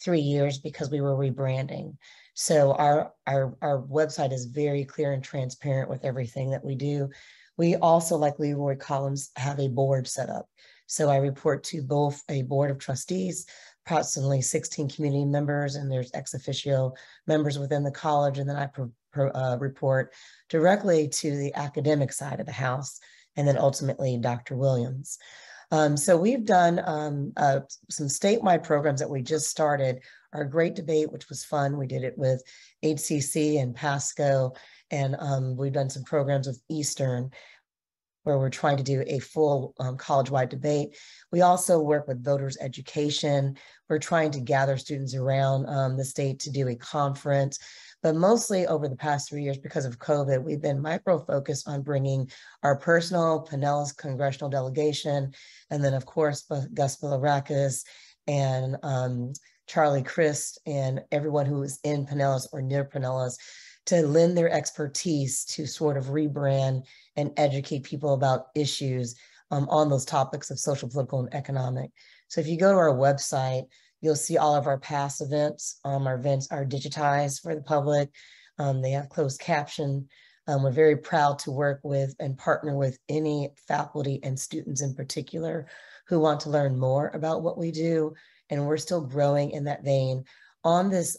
3 years because we were rebranding. So our website is very clear and transparent with everything that we do. We also, like Leroy Collins, have a board set up. So I report to both a board of trustees, approximately 16 community members, and there's ex officio members within the college. And then I report directly to the academic side of the house, and then ultimately Dr. Williams. So we've done some statewide programs that we just started. Our Great Debate, which was fun. We did it with HCC and Pasco, and we've done some programs with Eastern, where we're trying to do a full college-wide debate. We also work with voters education. We're trying to gather students around the state to do a conference. But mostly over the past 3 years, because of COVID, we've been micro-focused on bringing our personal Pinellas congressional delegation, and then of course, Gus Bilirakis and Charlie Crist and everyone who is in Pinellas or near Pinellas to lend their expertise to sort of rebrand and educate people about issues on those topics of social, political, and economic. So if you go to our website, you'll see all of our past events. Our events are digitized for the public. They have closed caption. We're very proud to work with and partner with any faculty and students in particular who want to learn more about what we do. And we're still growing in that vein. On this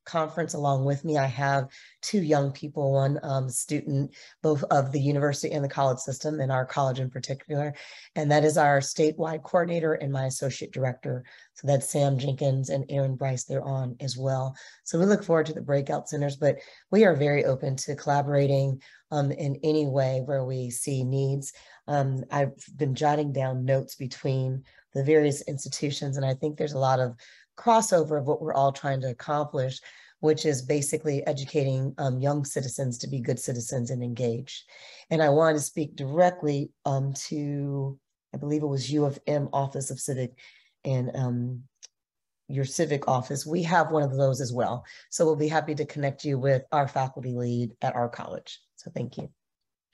conference along with me, I have 2 young people, one student, both of the university and the college system, and our college in particular, and that is our statewide coordinator and my associate director. So that's Sam Jenkins and Aaron Bryce, they're on as well. So we look forward to the breakout centers, but we are very open to collaborating in any way where we see needs. I've been jotting down notes between the various institutions, and I think there's a lot of crossover of what we're all trying to accomplish, which is basically educating young citizens to be good citizens and engaged. And I wanted to speak directly to, I believe it was U of M Office of Civic and your Civic office. We have one of those as well. So we'll be happy to connect you with our faculty lead at our college. So thank you.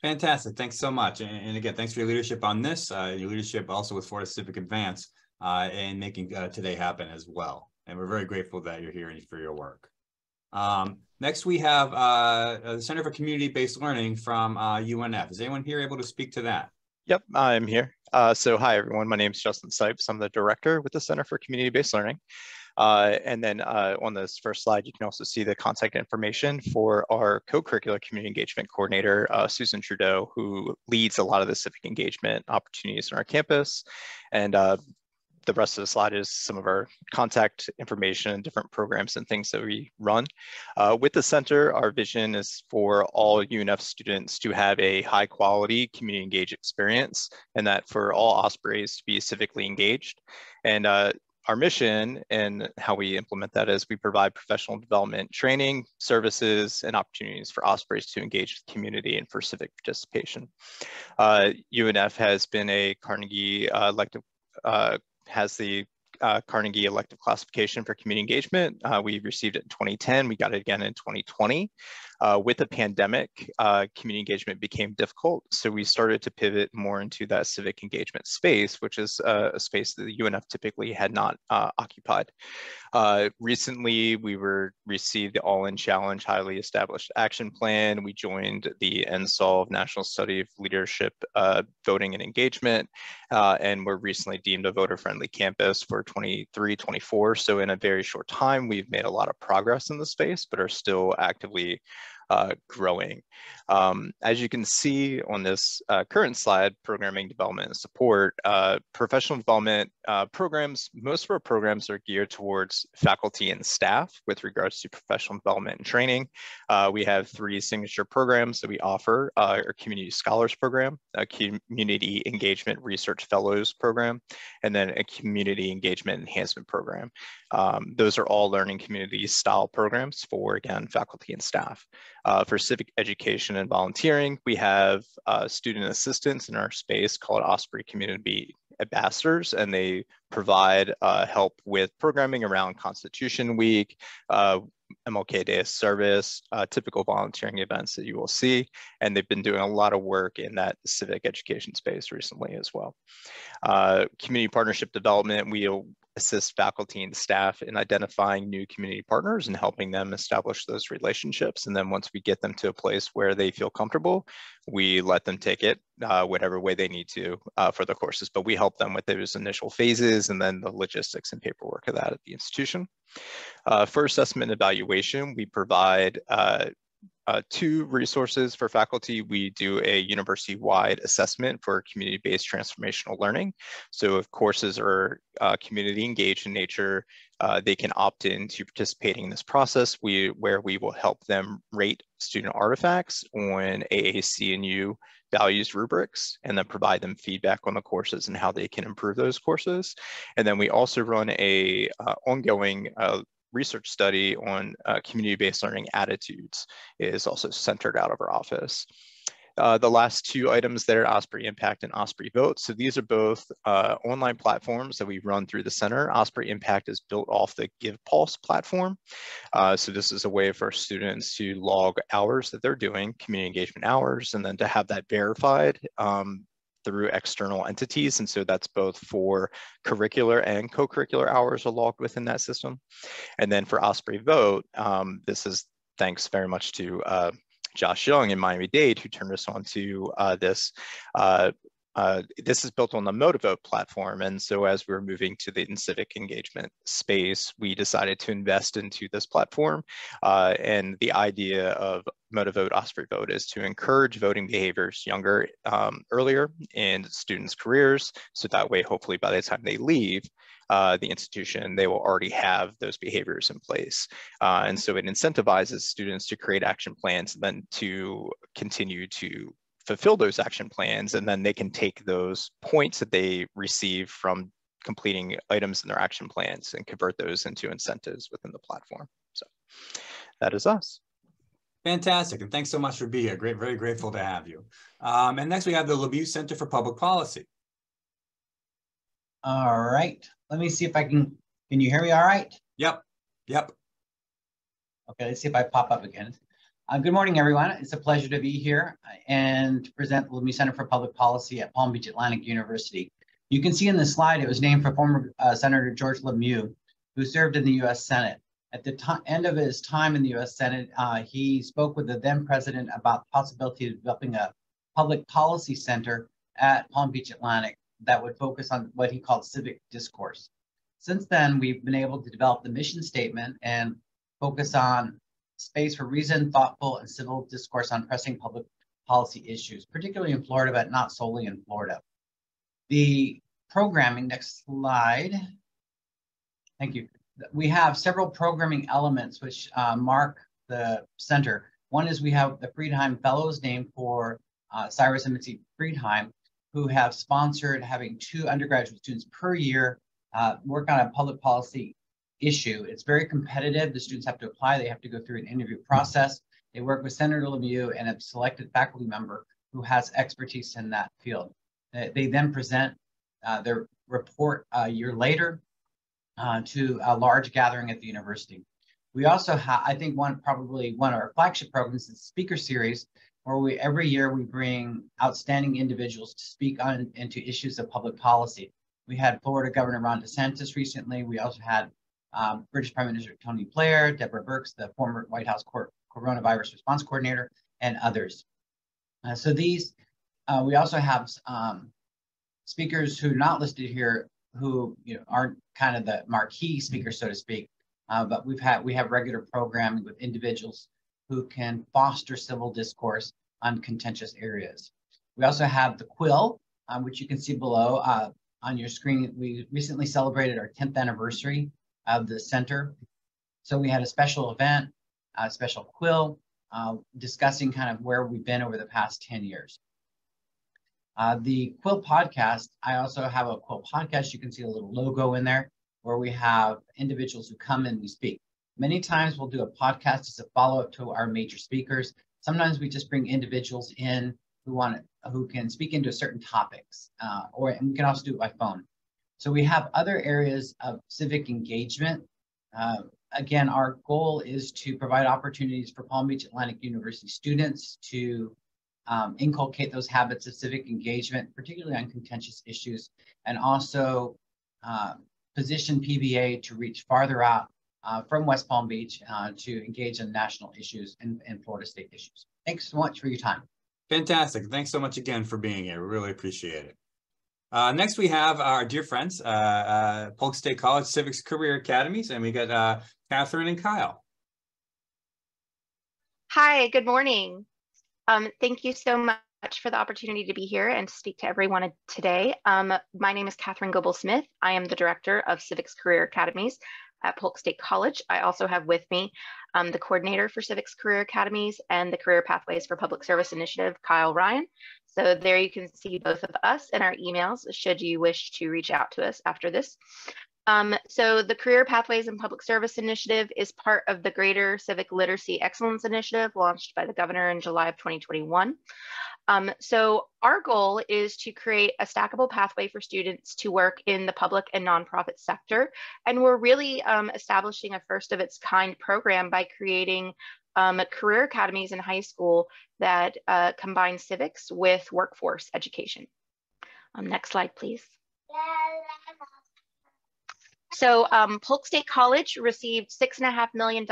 Fantastic. Thanks so much. And again, thanks for your leadership on this, your leadership also with Florida Civic Advance and making today happen as well. And we're very grateful that you're here and for your work. Next, we have the Center for Community-Based Learning from UNF. Is anyone here able to speak to that? Yep, I'm here. So hi, everyone. My name is Justin Sipes. I'm the director with the Center for Community-Based Learning. And then on this first slide, you can also see the contact information for our co-curricular community engagement coordinator, Susan Trudeau, who leads a lot of the civic engagement opportunities on our campus. And the rest of the slide is some of our contact information, different programs and things that we run. With the center, our vision is for all UNF students to have a high quality community engaged experience, and that for all Ospreys to be civically engaged. And our mission and how we implement that is we provide professional development training, services, and opportunities for Ospreys to engage the community and for civic participation. UNF has been a Carnegie elective, has the Carnegie elective classification for community engagement. We received it in 2010. We got it again in 2020. With the pandemic, community engagement became difficult. So we started to pivot more into that civic engagement space, which is a space that the UNF typically had not occupied. Recently, we received the All-In Challenge Highly Established Action Plan. We joined the NSOLV National Study of Leadership, Voting and Engagement, and were recently deemed a voter-friendly campus for 23-24. So in a very short time, we've made a lot of progress in the space, but are still actively growing. As you can see on this current slide, programming development and support, professional development programs, most of our programs are geared towards faculty and staff with regards to professional development and training. We have 3 signature programs that we offer: our Community Scholars Program, a Community Engagement Research Fellows Program, and then a Community Engagement Enhancement Program. Those are all learning community style programs for, again, faculty and staff. For civic education and volunteering, we have student assistants in our space called Osprey Community Ambassadors, and they provide help with programming around Constitution Week, MLK Day of Service, typical volunteering events that you will see. And they've been doing a lot of work in that civic education space recently as well. Community partnership development, we'll assist faculty and staff in identifying new community partners and helping them establish those relationships. And then once we get them to a place where they feel comfortable, we let them take it whatever way they need to for the courses. But we help them with those initial phases and then the logistics and paperwork of that at the institution. For assessment and evaluation, we provide 2 resources for faculty. We do a university-wide assessment for community-based transformational learning. So if courses are community engaged in nature, they can opt in to participating in this process where we will help them rate student artifacts on AAC and U values rubrics, and then provide them feedback on the courses and how they can improve those courses. And then we also run a ongoing research study on community-based learning attitudes is also centered out of our office. The last 2 items there, Osprey Impact and Osprey Vote. So these are both online platforms that we run through the center. Osprey Impact is built off the GivePulse platform. So this is a way for students to log hours that they're doing, community engagement hours, and then to have that verified through external entities. And so that's both for curricular and co-curricular hours are logged within that system. And then for Osprey Vote, this is thanks very much to Josh Young and Miami-Dade, who turned us on to this. This is built on the Motivote platform. And so as we're moving to the civic engagement space, we decided to invest into this platform. And the idea of Motivote Osprey Vote is to encourage voting behaviors earlier in students' careers. So that way, hopefully by the time they leave the institution, they will already have those behaviors in place. And so it incentivizes students to create action plans and then to continue to fulfill those action plans, and then they can take those points that they receive from completing items in their action plans and convert those into incentives within the platform. So that is us. Fantastic, and thanks so much for being here. Very grateful to have you. And next we have the Lemieux Center for Public Policy. All right, let me see if I can you hear me all right? Yep. Okay, let's see if I pop up again. Good morning, everyone. It's a pleasure to be here and to present the Lemieux Center for Public Policy at Palm Beach Atlantic University. You can see in the slide, it was named for former Senator George Lemieux, who served in the U.S. Senate. At the end of his time in the U.S. Senate, he spoke with the then president about the possibility of developing a public policy center at Palm Beach Atlantic that would focus on what he called civic discourse. Since then, we've been able to develop the mission statement and focus on space for reasoned, thoughtful, and civil discourse on pressing public policy issues, particularly in Florida, but not solely in Florida. The programming, next slide. Thank you. We have several programming elements which mark the center. One is we have the Friedheim Fellows named for Cyrus and Mitzi Friedheim, who have sponsored having 2 undergraduate students per year work on a public policy issue. It's very competitive. The students have to apply. They have to go through an interview process. They work with Senator Lemieux and a selected faculty member who has expertise in that field. They then present their report a year later to a large gathering at the university. We also have, I think probably one of our flagship programs is the speaker series, where every year we bring outstanding individuals to speak on into issues of public policy. We had Florida Governor Ron DeSantis recently. We also had British Prime Minister Tony Blair, Deborah Birx, the former White House coronavirus response coordinator, and others. So these, we also have speakers who are not listed here, who aren't kind of the marquee speakers, so to speak. But we have regular programming with individuals who can foster civil discourse on contentious areas. We also have the Quill, which you can see below on your screen. We recently celebrated our 10th anniversary of the center. So we had a special event, a special Quill, discussing kind of where we've been over the past 10 years. The Quill podcast, I also have a Quill podcast. You can see a little logo in there where we have individuals who come and we speak. Many times we'll do a podcast as a follow-up to our major speakers. Sometimes we just bring individuals in who can speak into certain topics, and we can also do it by phone. So we have other areas of civic engagement. Again, our goal is to provide opportunities for Palm Beach Atlantic University students to inculcate those habits of civic engagement, particularly on contentious issues, and also position PBA to reach farther out from West Palm Beach to engage in national issues and Florida state issues. Thanks so much for your time. Fantastic. Thanks so much again for being here. We really appreciate it. Next, we have our dear friends, Polk State College Civics Career Academies, and we got Catherine and Kyle. Hi, good morning. Thank you so much for the opportunity to be here and to speak to everyone today. My name is Catherine Goebel-Smith. I am the Director of Civics Career Academies at Polk State College. I also have with me the coordinator for Civics Career Academies and the Career Pathways for Public Service Initiative, Kyle Ryan. So there you can see both of us in our emails should you wish to reach out to us after this. So the Career Pathways and Public Service Initiative is part of the Greater Civic Literacy Excellence Initiative launched by the governor in July of 2021. So our goal is to create a stackable pathway for students to work in the public and nonprofit sector. And we're really establishing a first of its kind program by creating career academies in high school that combine civics with workforce education. Next slide, please. So Polk State College received $6.5 million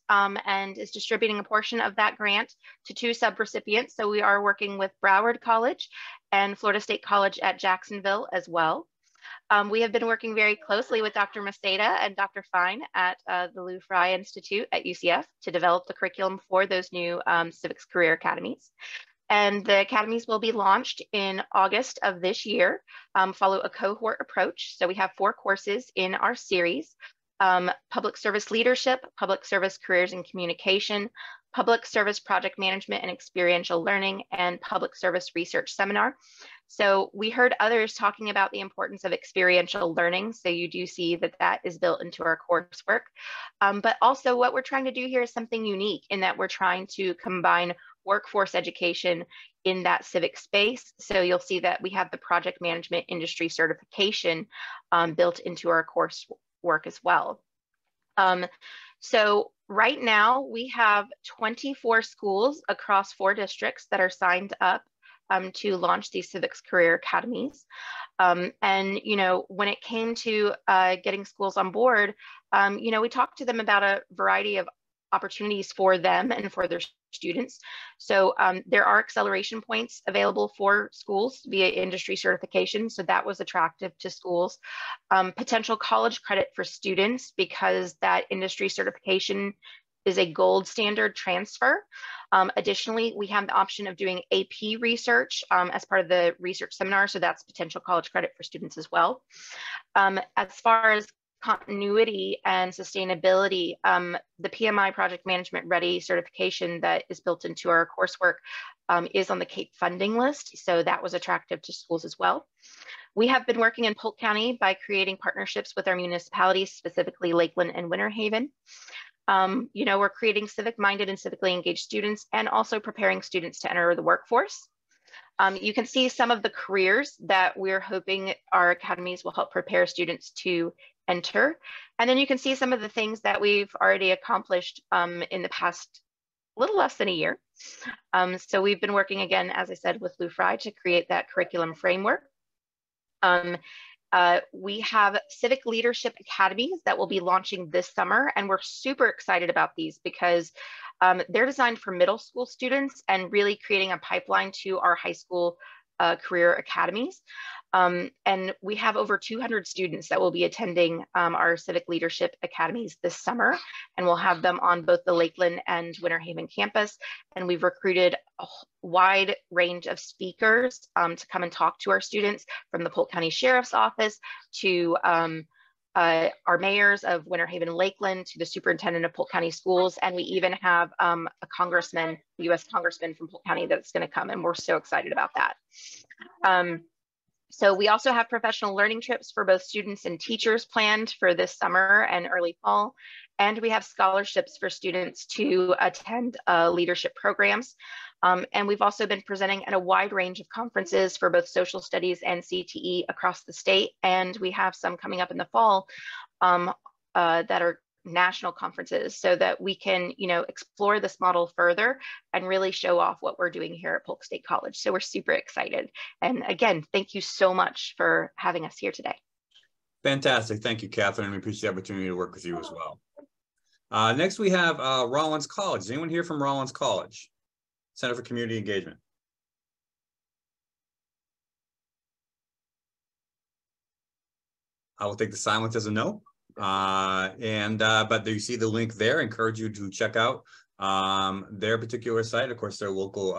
and is distributing a portion of that grant to 2 subrecipients. So we are working with Broward College and Florida State College at Jacksonville as well. We have been working very closely with Dr. Maceda and Dr. Fine at the Lou Fry Institute at UCF to develop the curriculum for those new Civics Career Academies. And the academies will be launched in August of this year, follow a cohort approach. So we have 4 courses in our series: Public Service Leadership, Public Service Careers and Communication, Public Service Project Management and Experiential Learning, and Public Service Research Seminar. So we heard others talking about the importance of experiential learning. So you do see that that is built into our coursework. But also what we're trying to do here is something unique in that we're trying to combine workforce education in that civic space. So you'll see that we have the project management industry certification built into our coursework as well. So right now we have 24 schools across 4 districts that are signed up to launch these civics career academies. And, you know, when it came to getting schools on board, you know, we talked to them about a variety of opportunities for them and for their students. So there are acceleration points available for schools via industry certification. So that was attractive to schools. Potential college credit for students because that industry certification is a gold standard transfer. Additionally, we have the option of doing AP research as part of the research seminar. So that's potential college credit for students as well. As far as continuity and sustainability, the PMI Project Management Ready certification that is built into our coursework is on the CAPE funding list. So that was attractive to schools as well. We have been working in Polk County by creating partnerships with our municipalities, specifically Lakeland and Winter Haven. You know, we're creating civic-minded and civically engaged students and also preparing students to enter the workforce. You can see some of the careers that we're hoping our academies will help prepare students to enter. And then you can see some of the things that we've already accomplished in the past little less than a year. So we've been working again, as I said, with Lou Fry to create that curriculum framework. We have civic leadership academies that will be launching this summer, and we're super excited about these because they're designed for middle school students and really creating a pipeline to our high school career academies. And we have over 200 students that will be attending our Civic Leadership Academies this summer, and we'll have them on both the Lakeland and Winter Haven campus. And we've recruited a wide range of speakers to come and talk to our students, from the Polk County Sheriff's Office to our mayors of Winter Haven and Lakeland, to the superintendent of Polk County Schools. And we even have a congressman, U.S. congressman from Polk County, that's going to come, and we're so excited about that. So we also have professional learning trips for both students and teachers planned for this summer and early fall. And we have scholarships for students to attend leadership programs. And we've also been presenting at a wide range of conferences for both social studies and CTE across the state. And we have some coming up in the fall that are national conferences, so that we can, explore this model further and really show off what we're doing here at Polk State College. So we're super excited. And again, thank you so much for having us here today. Fantastic. Thank you, Catherine. We appreciate the opportunity to work with you as well. Next, we have Rollins College. Is anyone here from Rollins College? Center for Community Engagement. I will take the silence as a no. But you see the link there. I encourage you to check out their particular site. Of course, they're local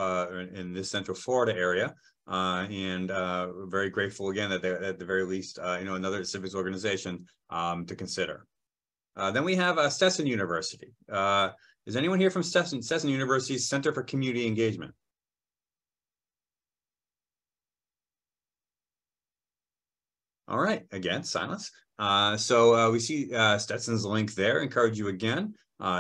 in this Central Florida area, and very grateful again that they're at the very least, another civics organization to consider. Then we have Stetson University. Is anyone here from Stetson University's Center for Community Engagement? All right, again, silence. So we see Stetson's link there. Encourage you again,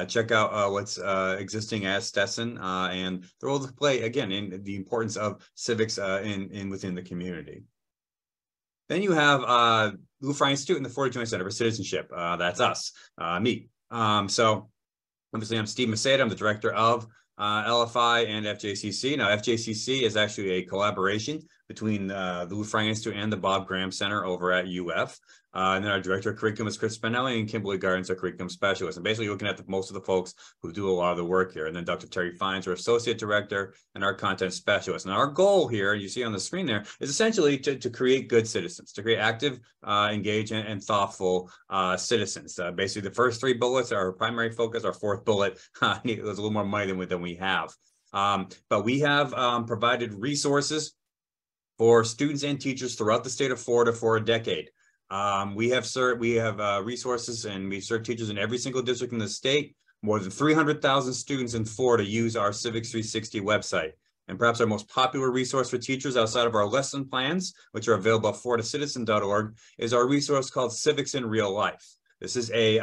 check out what's existing as Stetson and the role to play, again, in the importance of civics within the community. Then you have Lou Fry Institute and the Florida Joint Center for Citizenship. That's us, me. So obviously I'm Steve Maceda. I'm the director of LFI and FJCC. Now, FJCC is actually a collaboration between the Lou Fry Institute and the Bob Graham Center over at UF. And then our director of curriculum is Chris Spinelli, and Kimberly Gardens, our curriculum specialist. And basically looking at most of the folks who do a lot of the work here. And then Dr. Terry Fines, our associate director, and our content specialist. And our goal here, you see on the screen there, is essentially to create good citizens, to create active, engaged, and thoughtful citizens. Basically, the first three bullets are our primary focus. Our fourth bullet, there's a little more money than we have. But we have provided resources for students and teachers throughout the state of Florida for a decade. We have resources, and we serve teachers in every single district in the state. More than 300,000 students in Florida use our Civics 360 website. And perhaps our most popular resource for teachers outside of our lesson plans, which are available at floridacitizen.org, is our resource called Civics in Real Life. This is a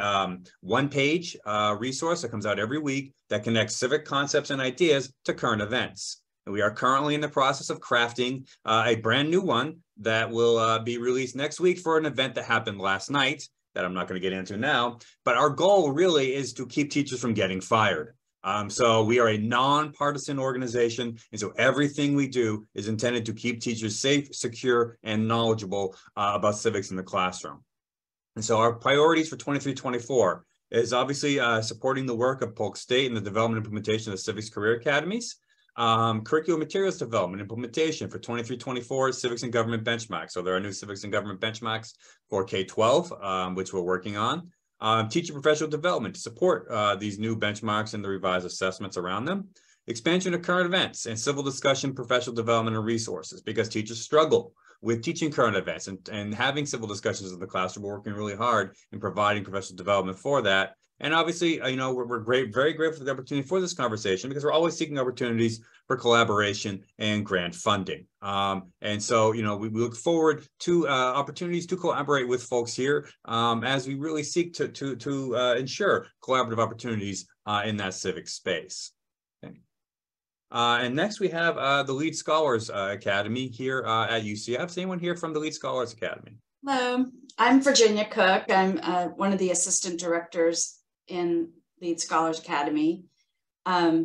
one-page resource that comes out every week that connects civic concepts and ideas to current events. And we are currently in the process of crafting a brand new one that will be released next week for an event that happened last night that I'm not going to get into now. But our goal really is to keep teachers from getting fired. So we are a nonpartisan organization, and so everything we do is intended to keep teachers safe, secure, and knowledgeable about civics in the classroom. And so our priorities for 23-24 is obviously supporting the work of Polk State and the development and implementation of civics career academies. Curriculum materials development, implementation for 23-24 civics and government benchmarks. So there are new civics and government benchmarks for K-12, which we're working on. Teacher professional development to support these new benchmarks and the revised assessments around them. Expansion of current events and civil discussion, professional development, and resources, because teachers struggle with teaching current events and having civil discussions in the classroom. We're working really hard in providing professional development for that. And obviously, we're very grateful for the opportunity for this conversation, because we're always seeking opportunities for collaboration and grant funding. And so, we look forward to opportunities to collaborate with folks here as we really seek to ensure collaborative opportunities in that civic space. Okay. And next we have the Lead Scholars Academy here at UCF. Is anyone here from the Lead Scholars Academy? Hello, I'm Virginia Cook. I'm one of the assistant directors in Lead Scholars Academy. I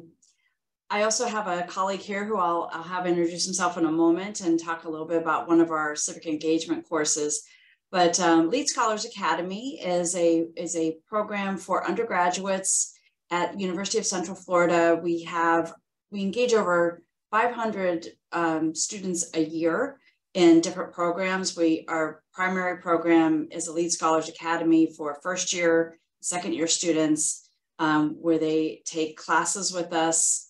also have a colleague here who I'll have introduce himself in a moment and talk a little bit about one of our civic engagement courses. But Lead Scholars Academy is a program for undergraduates at University of Central Florida. We engage over 500 students a year in different programs. Our primary program is a Lead Scholars Academy for first year, second year students, where they take classes with us.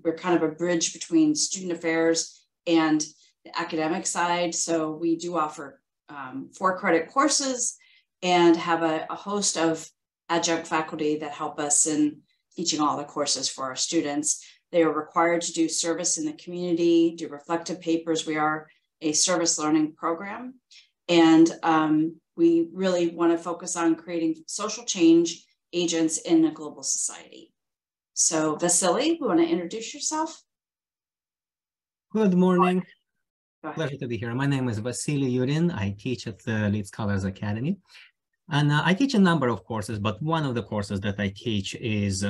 We're kind of a bridge between student affairs and the academic side. So we do offer 4-credit courses and have a host of adjunct faculty that help us in teaching all the courses for our students. They are required to do service in the community, do reflective papers. We are a service learning program. And we really want to focus on creating social change agents in a global society. So Vasily, you want to introduce yourself? Good morning. Pleasure to be here. My name is Vasily Yurin. I teach at the Lead Scholars Academy. And I teach a number of courses, but one of the courses that I teach is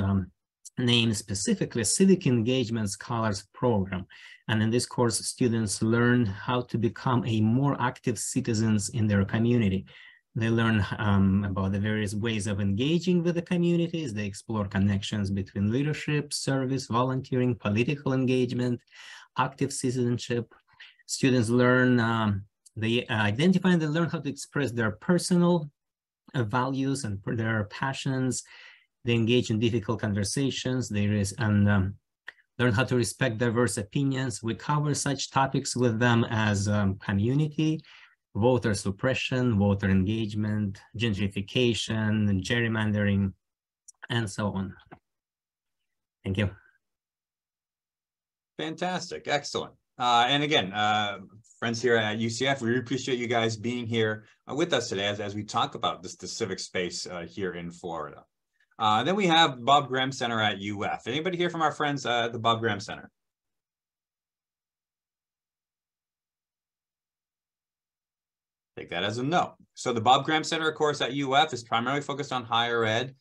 named specifically Civic Engagement Scholars Program. And in this course, students learn how to become a more active citizens in their community. They learn about the various ways of engaging with the communities. They explore connections between leadership, service, volunteering, political engagement, active citizenship. Students learn, they identify and they learn how to express their personal values and their passions. They engage in difficult conversations. Learn how to respect diverse opinions. We cover such topics with them as community, voter suppression, voter engagement, gentrification, gerrymandering, and so on. Thank you. Fantastic, excellent. And again, friends here at UCF, we really appreciate you guys being here with us today as we talk about the civic space here in Florida. Then we have Bob Graham Center at UF. Anybody here from our friends at the Bob Graham Center? Take that as a no. So the Bob Graham Center, of course, at UF is primarily focused on higher ed,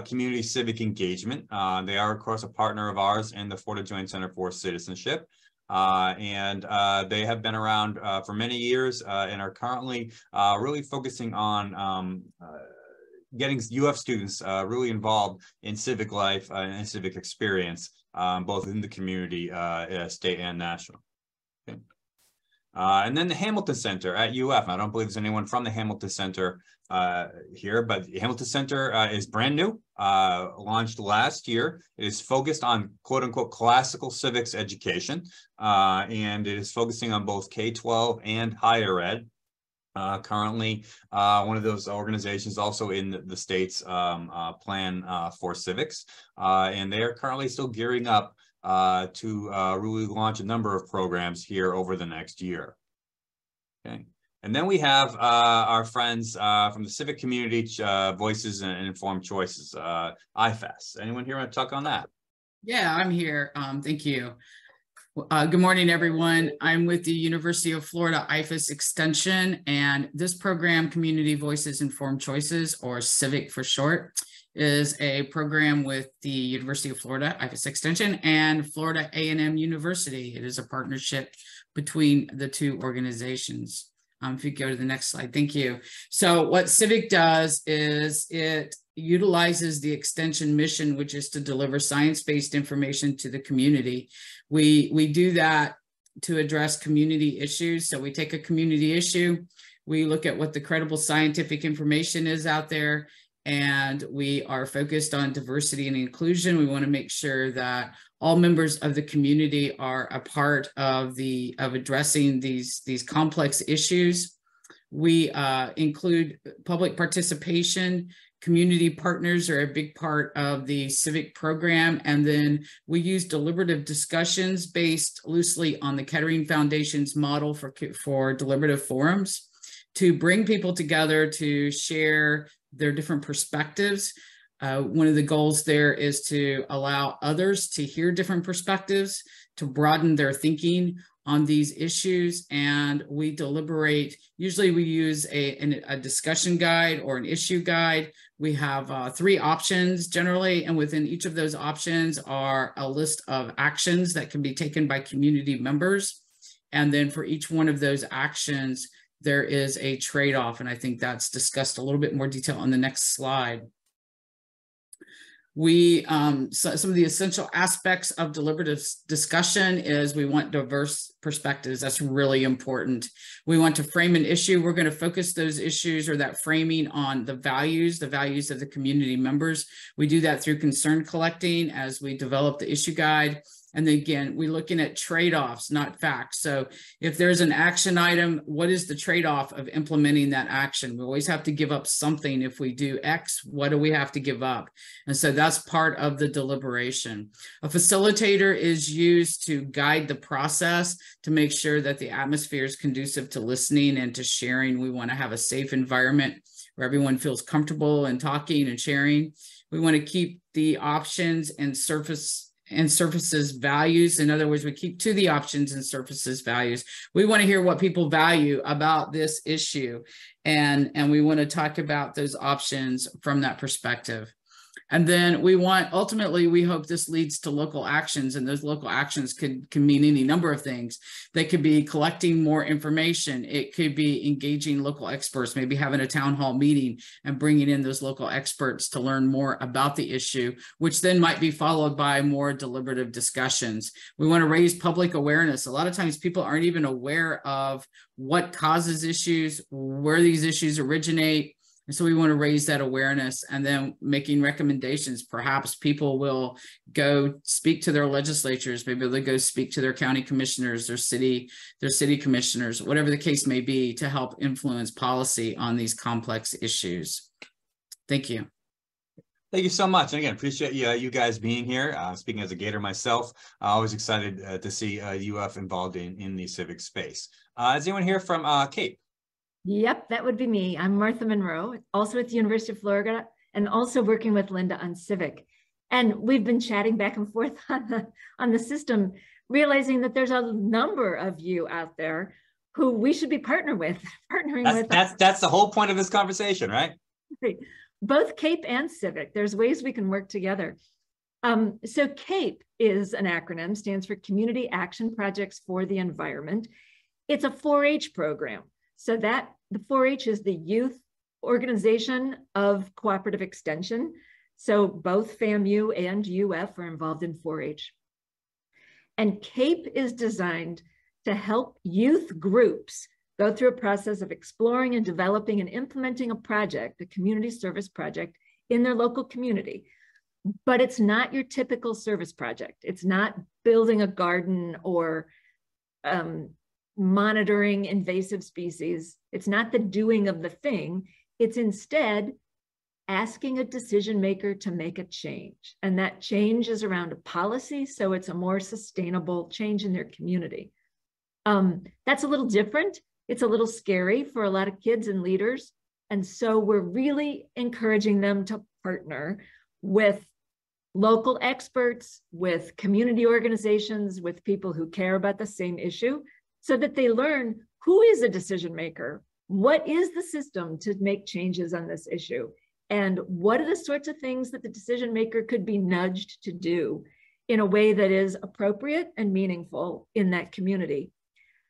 community civic engagement. They are, of course, a partner of ours in the Florida Joint Center for Citizenship. And they have been around for many years and are currently really focusing on getting UF students really involved in civic life and civic experience, both in the community, state and national. Okay. And then the Hamilton Center at UF. I don't believe there's anyone from the Hamilton Center here, but the Hamilton Center is brand new, launched last year. It is focused on quote unquote classical civics education, and it is focusing on both K-12 and higher ed. Currently, one of those organizations also in the state's plan for civics, and they are currently still gearing up to really launch a number of programs here over the next year. Okay, and then we have our friends from the Civic Community Voices and Informed Choices, IFAS. Anyone here want to talk on that? Yeah, I'm here. Thank you. Good morning, everyone. I'm with the University of Florida IFAS Extension, and this program, Community Voices Informed Choices, or Civic for short, is a program with the University of Florida IFAS Extension and Florida A&M University. It is a partnership between the two organizations. If you go to the next slide, thank you. So what Civic does is it utilizes the extension mission, which is to deliver science-based information to the community. We do that to address community issues. So we take a community issue, we look at what the credible scientific information is out there, and we are focused on diversity and inclusion. We want to make sure that all members of the community are a part of addressing these complex issues. We include public participation. Community partners are a big part of the Civic program. And then we use deliberative discussions based loosely on the Kettering Foundation's model for deliberative forums to bring people together to share their different perspectives. One of the goals there is to allow others to hear different perspectives, to broaden their thinking on these issues, and we deliberate. Usually we use a discussion guide or an issue guide. We have 3 options generally, and within each of those options are a list of actions that can be taken by community members. And then for each one of those actions, there is a trade-off, and I think that's discussed a little bit more detail on the next slide. We some of the essential aspects of deliberative discussion is we want diverse perspectives. That's really important. We want to frame an issue. We're going to focus those issues or that framing on the values of the community members. We do that through concern collecting as we develop the issue guide. And then again, we're looking at trade-offs, not facts. So if there's an action item, what is the trade-off of implementing that action? We always have to give up something. If we do X, what do we have to give up? And so that's part of the deliberation. A facilitator is used to guide the process to make sure that the atmosphere is conducive to listening and to sharing. We want to have a safe environment where everyone feels comfortable in talking and sharing. We want to keep the options and surfaces values. In other words, we keep to the options and surfaces values. We want to hear what people value about this issue. And we want to talk about those options from that perspective. And then we want, ultimately, we hope this leads to local actions, and those local actions can mean any number of things. They could be collecting more information. It could be engaging local experts, maybe having a town hall meeting and bringing in those local experts to learn more about the issue, which then might be followed by more deliberative discussions. We want to raise public awareness. A lot of times people aren't even aware of what causes issues, where these issues originate. And so we want to raise that awareness, and then making recommendations. Perhaps people will go speak to their legislatures. Maybe they'll go speak to their county commissioners, their city commissioners, whatever the case may be, to help influence policy on these complex issues. Thank you. Thank you so much. And again, appreciate you guys being here. Speaking as a Gator myself, always excited to see UF involved in the civic space. Is anyone here from Cape? Yep, that would be me. I'm Martha Monroe, also at the University of Florida, and also working with Linda on Civic. And we've been chatting back and forth on the system, realizing that there's a number of you out there who we should be partnering with. That's the whole point of this conversation, right? Both CAPE and Civic. There's ways we can work together. So CAPE is an acronym, stands for Community Action Projects for the Environment. It's a 4-H program. So that the 4-H is the youth organization of cooperative extension. So both FAMU and UF are involved in 4-H. And CAPE is designed to help youth groups go through a process of exploring and developing and implementing a project, a community service project in their local community. But it's not your typical service project. It's not building a garden or monitoring invasive species. It's not the doing of the thing. It's instead asking a decision maker to make a change. And that change is around a policy, so it's a more sustainable change in their community. That's a little different. It's a little scary for a lot of kids and leaders. And so we're really encouraging them to partner with local experts, with community organizations, with people who care about the same issue, so that they learn who is a decision maker, what is the system to make changes on this issue, and what are the sorts of things that the decision maker could be nudged to do in a way that is appropriate and meaningful in that community.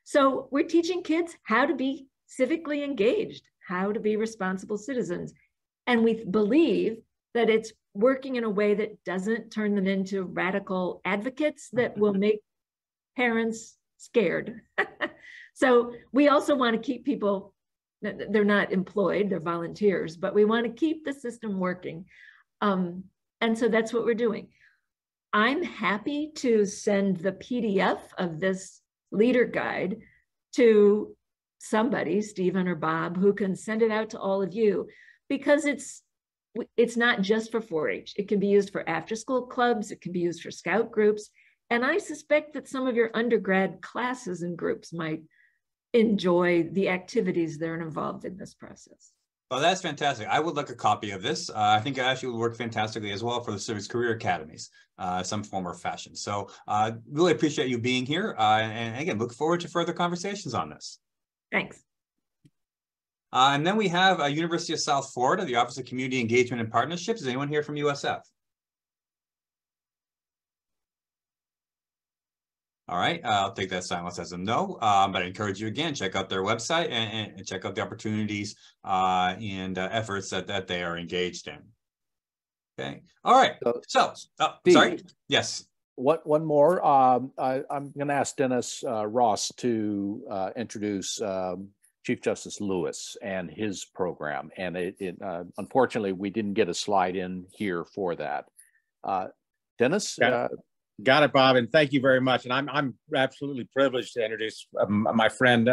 So we're teaching kids how to be civically engaged, how to be responsible citizens. And we believe that it's working in a way that doesn't turn them into radical advocates that will make parents scared. So we also want to keep people, they're not employed, they're volunteers, but we want to keep the system working. And so that's what we're doing. I'm happy to send the PDF of this leader guide to somebody, Stephen or Bob, who can send it out to all of you, because it's not just for 4-H. It can be used for after-school clubs. It can be used for scout groups. And I suspect that some of your undergrad classes and groups might enjoy the activities that are involved in this process. Well, that's fantastic. I would like a copy of this. I think it actually would work fantastically as well for the Civics Career Academies, some form or fashion. So really appreciate you being here. And again, look forward to further conversations on this. Thanks. And then we have University of South Florida, the Office of Community Engagement and Partnerships. Is anyone here from USF? All right, I'll take that silence as a no, but I encourage you again, check out their website and check out the opportunities and efforts that they are engaged in. Okay. All right. So, sorry. Yes. One more. I'm going to ask Dennis Ross to introduce Chief Justice Lewis and his program. And unfortunately, we didn't get a slide in here for that. Dennis? Got it, Bob, and thank you very much. And I'm absolutely privileged to introduce my friend,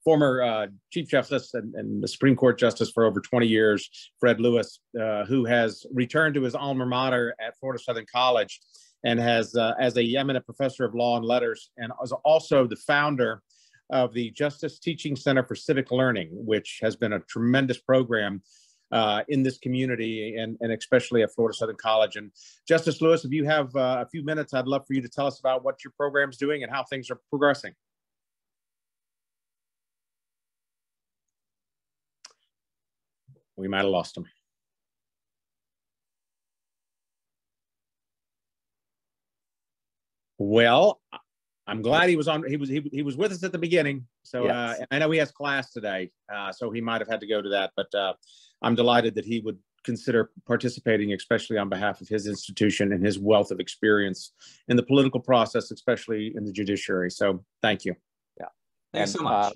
former Chief Justice and the Supreme Court Justice for over 20 years, Fred Lewis, who has returned to his alma mater at Florida Southern College and has, as a eminent professor of law and letters, and is also the founder of the Justice Teaching Center for Civic Learning, which has been a tremendous program in this community and especially at Florida Southern College. And Justice Lewis, if you have a few minutes, I'd love for you to tell us about what your program's doing and how things are progressing. We might have lost him. Well, I'm glad he was on. He was with us at the beginning. So yes. I know he has class today, so he might have had to go to that. But I'm delighted that he would consider participating, especially on behalf of his institution and his wealth of experience in the political process, especially in the judiciary. So thank you. Yeah, thanks so much,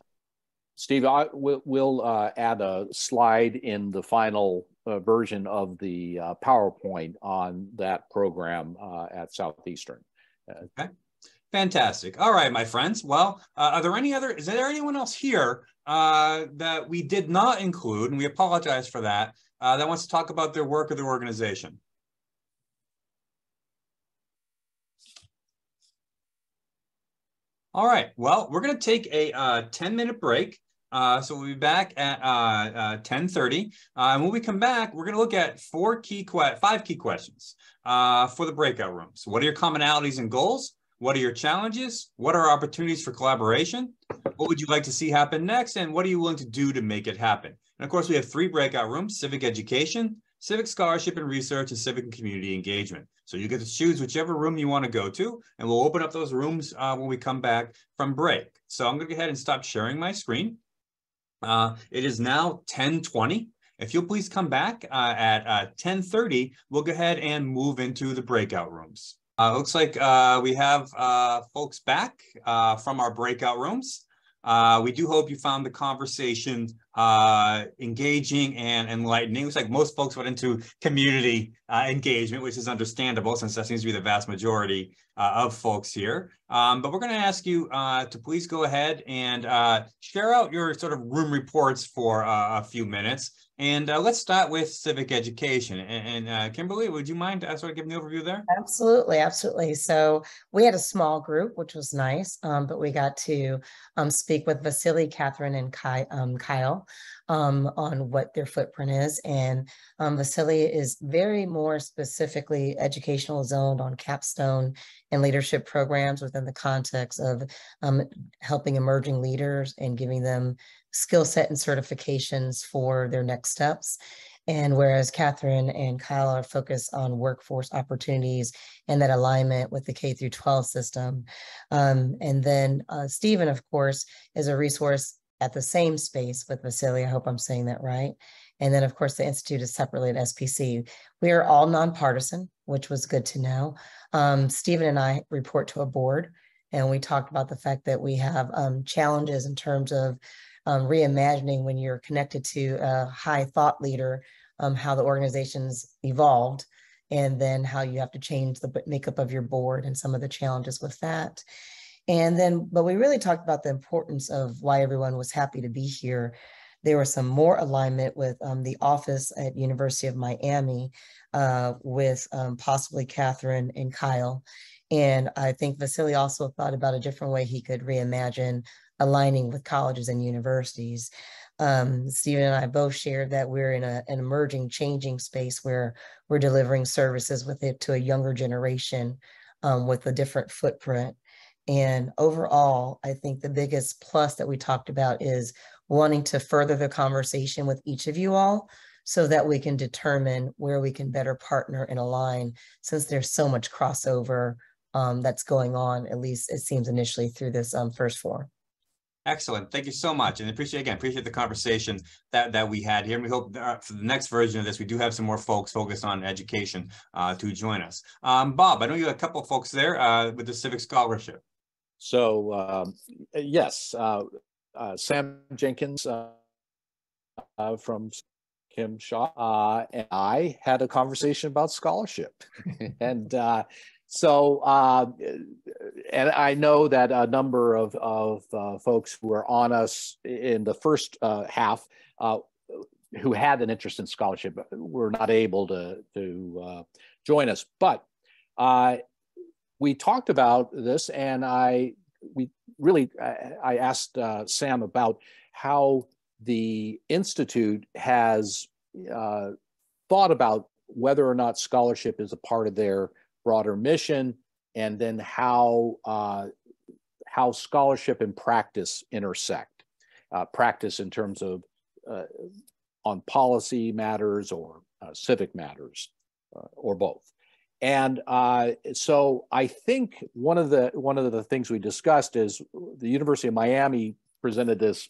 Steve. We'll add a slide in the final version of the PowerPoint on that program at Southeastern. Okay. Fantastic. All right, my friends. Well, is there anyone else here that we did not include, and we apologize for that, that wants to talk about their work or their organization? All right. Well, we're going to take a 10-minute break. So we'll be back at 10:30. And when we come back, we're going to look at 5 key questions for the breakout rooms. What are your commonalities and goals? What are your challenges? What are opportunities for collaboration? What would you like to see happen next? And what are you willing to do to make it happen? And of course, we have 3 breakout rooms: civic education, civic scholarship and research, and civic and community engagement. So you get to choose whichever room you want to go to, and we'll open up those rooms when we come back from break. So I'm going to go ahead and stop sharing my screen. It is now 10:20. If you'll please come back at 10:30, we'll go ahead and move into the breakout rooms. Looks like we have folks back from our breakout rooms. We do hope you found the conversation engaging and enlightening. Looks like most folks went into community engagement, which is understandable since that seems to be the vast majority of folks here. But we're going to ask you to please go ahead and share out your sort of room reports for a few minutes. And let's start with civic education. And Kimberly, would you mind sort of giving the overview there? Absolutely, absolutely. So we had a small group, which was nice, but we got to speak with Vasily, Catherine, and Kyle on what their footprint is. And Vasily is very more specifically educational zoned on capstone and leadership programs within the context of helping emerging leaders and giving them skill set and certifications for their next steps. And whereas Catherine and Kyle are focused on workforce opportunities and that alignment with the K through 12 system. And then Stephen, of course, is a resource at the same space with Vasily. I hope I'm saying that right. And then, of course, the Institute is separately at SPC. We are all nonpartisan, which was good to know. Stephen and I report to a board, and we talked about the fact that we have challenges in terms of reimagining when you're connected to a high thought leader, how the organization's evolved, and then how you have to change the makeup of your board and some of the challenges with that. And then, but we really talked about the importance of why everyone was happy to be here. There was some more alignment with the office at University of Miami with possibly Catherine and Kyle. And I think Vasily also thought about a different way he could reimagine aligning with colleges and universities. Stephen and I both shared that we're in an emerging, changing space where we're delivering services with it to a younger generation with a different footprint. And overall, I think the biggest plus that we talked about is wanting to further the conversation with each of you all so that we can determine where we can better partner and align, since there's so much crossover that's going on, at least it seems initially through this first forum. Excellent. Thank you so much. And appreciate the conversation that we had here. And we hope for the next version of this, we do have some more folks focused on education to join us. Bob, I know you have a couple of folks there with the Civic Scholarship. So yes, Sam Jenkins from Kim Shaw and I had a conversation about scholarship. And and I know that a number of folks who were on us in the first half who had an interest in scholarship were not able to join us. But we talked about this, and I asked Sam about how the Institute has thought about whether or not scholarship is a part of their broader mission, and then how scholarship and practice intersect. Practice in terms of on policy matters or civic matters, or both. And so I think one of the things we discussed is the University of Miami presented this,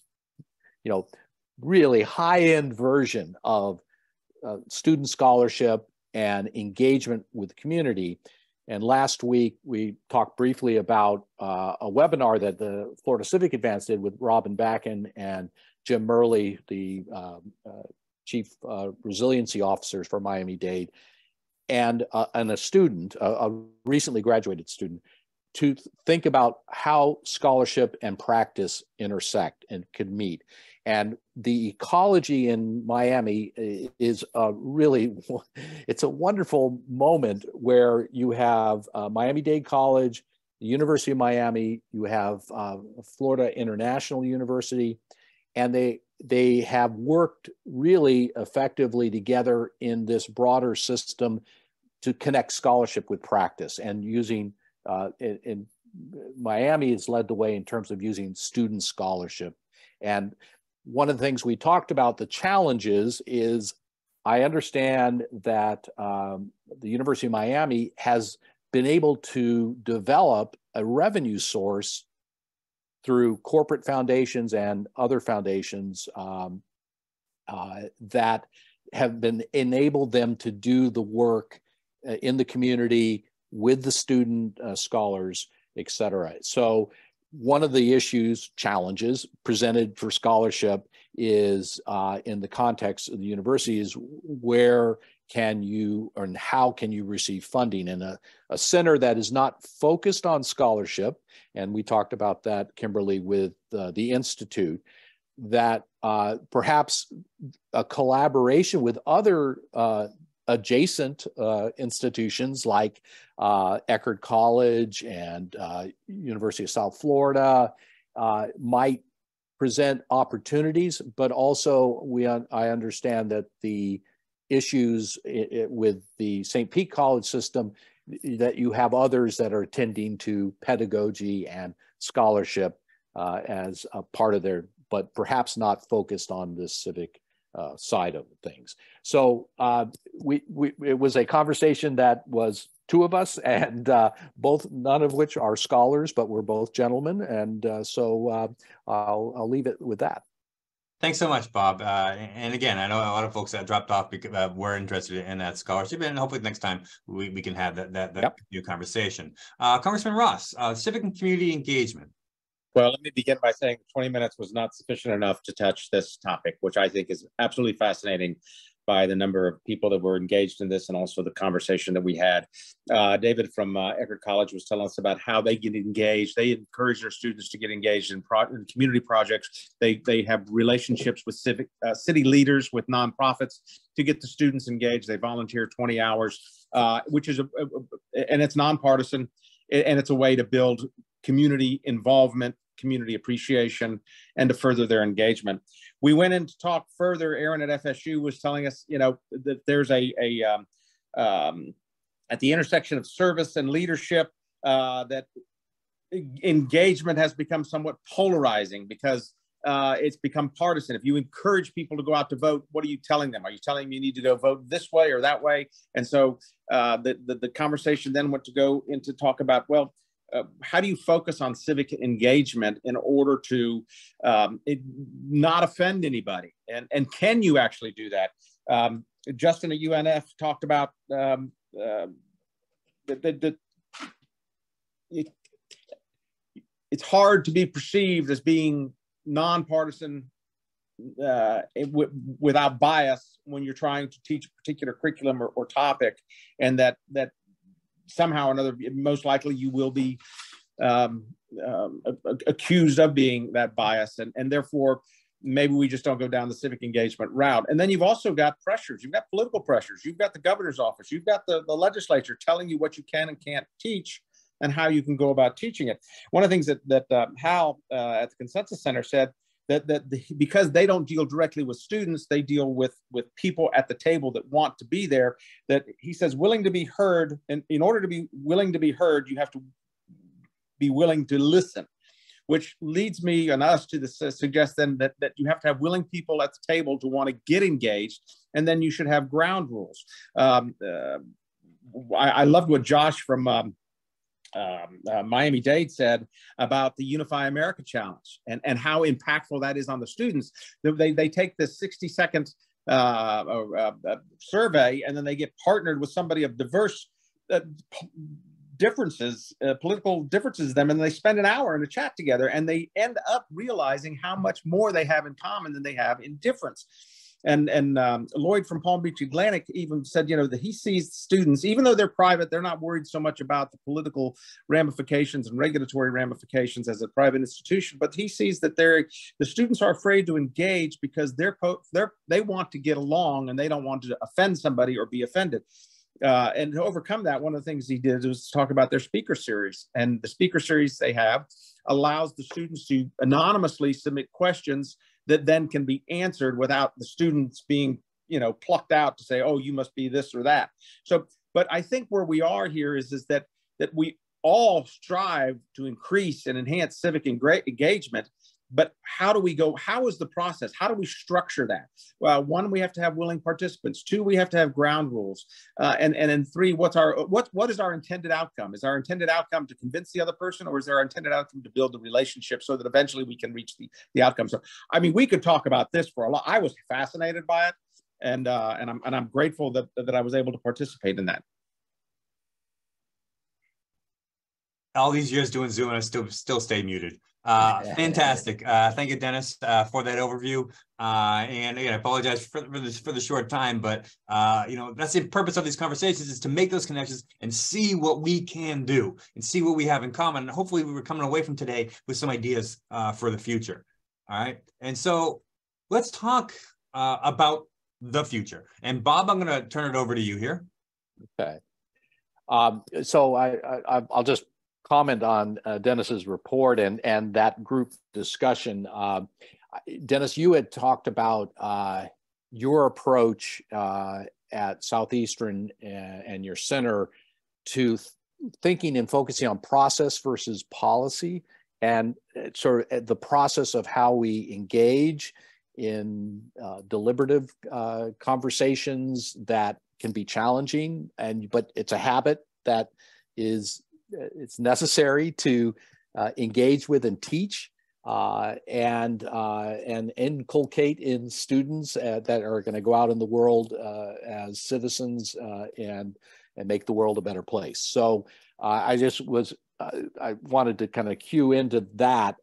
really high-end version of student scholarship and engagement with the community. And last week, we talked briefly about a webinar that the Florida Civic Advance did with Robin Backen and Jim Murley, the Chief Resiliency Officers for Miami-Dade, and a student, a recently graduated student, to think about how scholarship and practice intersect and could meet. And the ecology in Miami is it's a wonderful moment where you have Miami-Dade College, the University of Miami, you have Florida International University, and they have worked really effectively together in this broader system to connect scholarship with practice, and using in Miami has led the way in terms of using student scholarship. And one of the things we talked about, the challenges, is I understand that the University of Miami has been able to develop a revenue source through corporate foundations and other foundations that have been enabled them to do the work in the community with the student scholars, et cetera. So one of the challenges presented for scholarship is in the context of the university is where can you, and how can you receive funding in a center that is not focused on scholarship. And we talked about that, Kimberly, with the Institute, that perhaps a collaboration with other adjacent institutions like Eckerd College and University of South Florida might present opportunities, but also I understand that the issues with the St. Pete College system, that you have others that are attending to pedagogy and scholarship as a part of their, but perhaps not focused on this civic side of things. So it was a conversation that was two of us, and none of which are scholars, but we're both gentlemen. And so I'll leave it with that. Thanks so much, Bob. And again, I know a lot of folks that dropped off because were interested in that scholarship, and hopefully next time we can have that new conversation. Congressman Ross, civic and community engagement. Well, let me begin by saying 20 minutes was not sufficient enough to touch this topic, which I think is absolutely fascinating by the number of people that were engaged in this and also the conversation that we had. David from Eckerd College was telling us about how they get engaged. They encourage their students to get engaged in community projects. They have relationships with city leaders, with nonprofits to get the students engaged. They volunteer 20 hours, which is, and it's nonpartisan, and it's a way to build community involvement, community appreciation, and to further their engagement. We went in to talk further. Aaron at FSU was telling us, that there's at the intersection of service and leadership, that engagement has become somewhat polarizing because it's become partisan. If you encourage people to go out to vote, what are you telling them? Are you telling them you need to go vote this way or that way? And so the conversation then went to go into talk about, well, how do you focus on civic engagement in order to not offend anybody? And can you actually do that? Justin at UNF talked about it's hard to be perceived as being nonpartisan without bias when you're trying to teach a particular curriculum or topic, and that somehow or another, most likely you will be accused of being that bias, and therefore maybe we just don't go down the civic engagement route. And then you've also got pressures. You've got political pressures. You've got the governor's office. You've got the legislature telling you what you can and can't teach and how you can go about teaching it. One of the things that Hal at the Consensus Center said, because they don't deal directly with students, they deal with people at the table that want to be there, that he says willing to be heard. And in order to be willing to be heard, you have to be willing to listen, which leads me and us to suggest then that you have to have willing people at the table to want to get engaged, and then you should have ground rules. I loved what Josh from Miami-Dade said about the Unify America Challenge and how impactful that is on the students. They take this 60-second survey, and then they get partnered with somebody of diverse differences, political differences, them, and they spend an hour in a chat together, and they end up realizing how much more they have in common than they have in difference. And Lloyd from Palm Beach Atlantic even said, that he sees students, even though they're private, they're not worried so much about the political ramifications and regulatory ramifications as a private institution, but he sees that the students are afraid to engage because they want to get along and they don't want to offend somebody or be offended. And to overcome that, one of the things he did was talk about their speaker series. And the speaker series they have allows the students to anonymously submit questions that then can be answered without the students being, plucked out to say, oh, you must be this or that. So, but I think where we are here is that we all strive to increase and enhance civic engagement. But how is the process? How do we structure that? Well, one, we have to have willing participants. Two, we have to have ground rules. And then three, what is our intended outcome? Is our intended outcome to convince the other person, or is our intended outcome to build the relationship so that eventually we can reach the outcome? So, I mean, we could talk about this for a lot. I was fascinated by it, and I'm grateful that I was able to participate in that. All these years doing Zoom, and I still stay muted. Fantastic. Thank you, Dennis, for that overview. And again, I apologize for the short time, but that's the purpose of these conversations, is to make those connections and see what we can do and see what we have in common. And hopefully we were coming away from today with some ideas for the future. All right. And so let's talk about the future. And Bob, I'm going to turn it over to you here. Okay. So I'll just comment on Dennis's report and that group discussion. Dennis, you had talked about your approach at Southeastern and your center to thinking and focusing on process versus policy, and sort of the process of how we engage in deliberative conversations that can be challenging, but it's a habit that it's necessary to engage with and teach and inculcate in students that are going to go out in the world as citizens and make the world a better place. So I wanted to kind of cue into that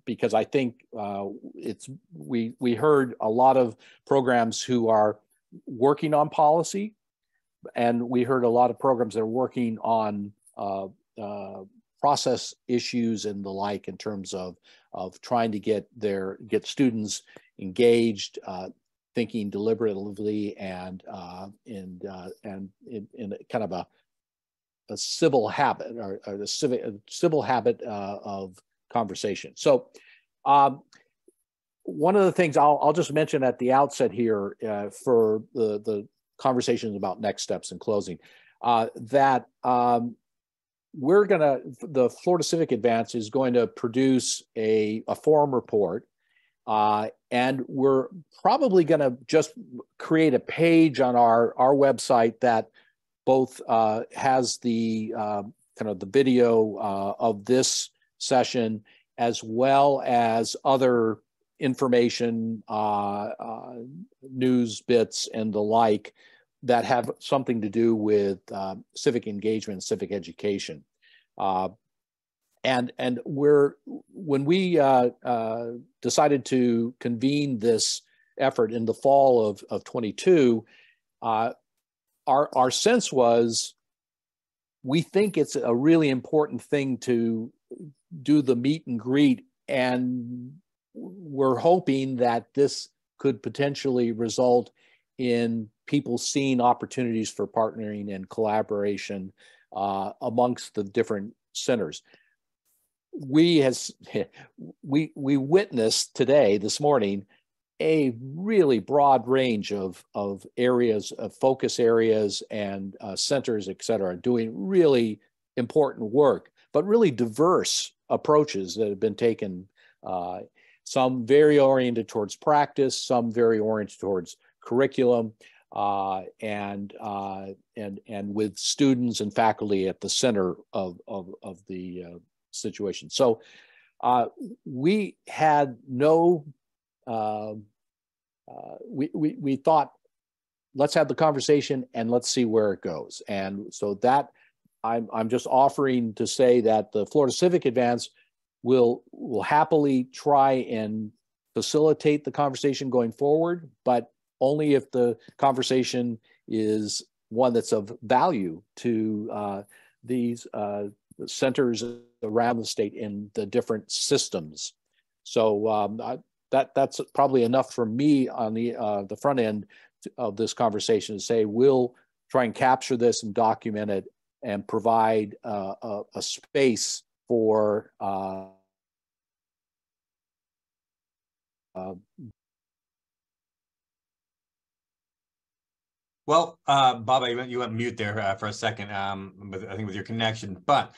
because I think we heard a lot of programs who are working on policy, and we heard a lot of programs that are working on process issues and the like in terms of trying to get students engaged, thinking deliberatively, and in kind of a civil habit or a civil habit of conversation. So one of the things I'll just mention at the outset here for the conversations about next steps in closing, that the Florida Civic Advance is going to produce a forum report, and we're probably going to just create a page on our website that both has the kind of the video of this session, as well as other information, news bits and the like that have something to do with civic engagement, civic education. And when we decided to convene this effort in the fall of 22, our sense was, we think it's a really important thing to do the meet and greet, and we're hoping that this could potentially result in people seeing opportunities for partnering and collaboration amongst the different centers. We witnessed today, this morning, a really broad range of areas, of focus areas and centers, et cetera, doing really important work, but really diverse approaches that have been taken, some very oriented towards practice, some very oriented towards curriculum, and with students and faculty at the center of the situation. So we had no, we thought, let's have the conversation and let's see where it goes. And so that I'm just offering to say that the Florida Civic Advance will happily try and facilitate the conversation going forward, but only if the conversation is one that's of value to these centers around the state in the different systems. So that's probably enough for me on the front end of this conversation to say we'll try and capture this and document it and provide a space for well, Bob, you went mute there for a second, I think with your connection, but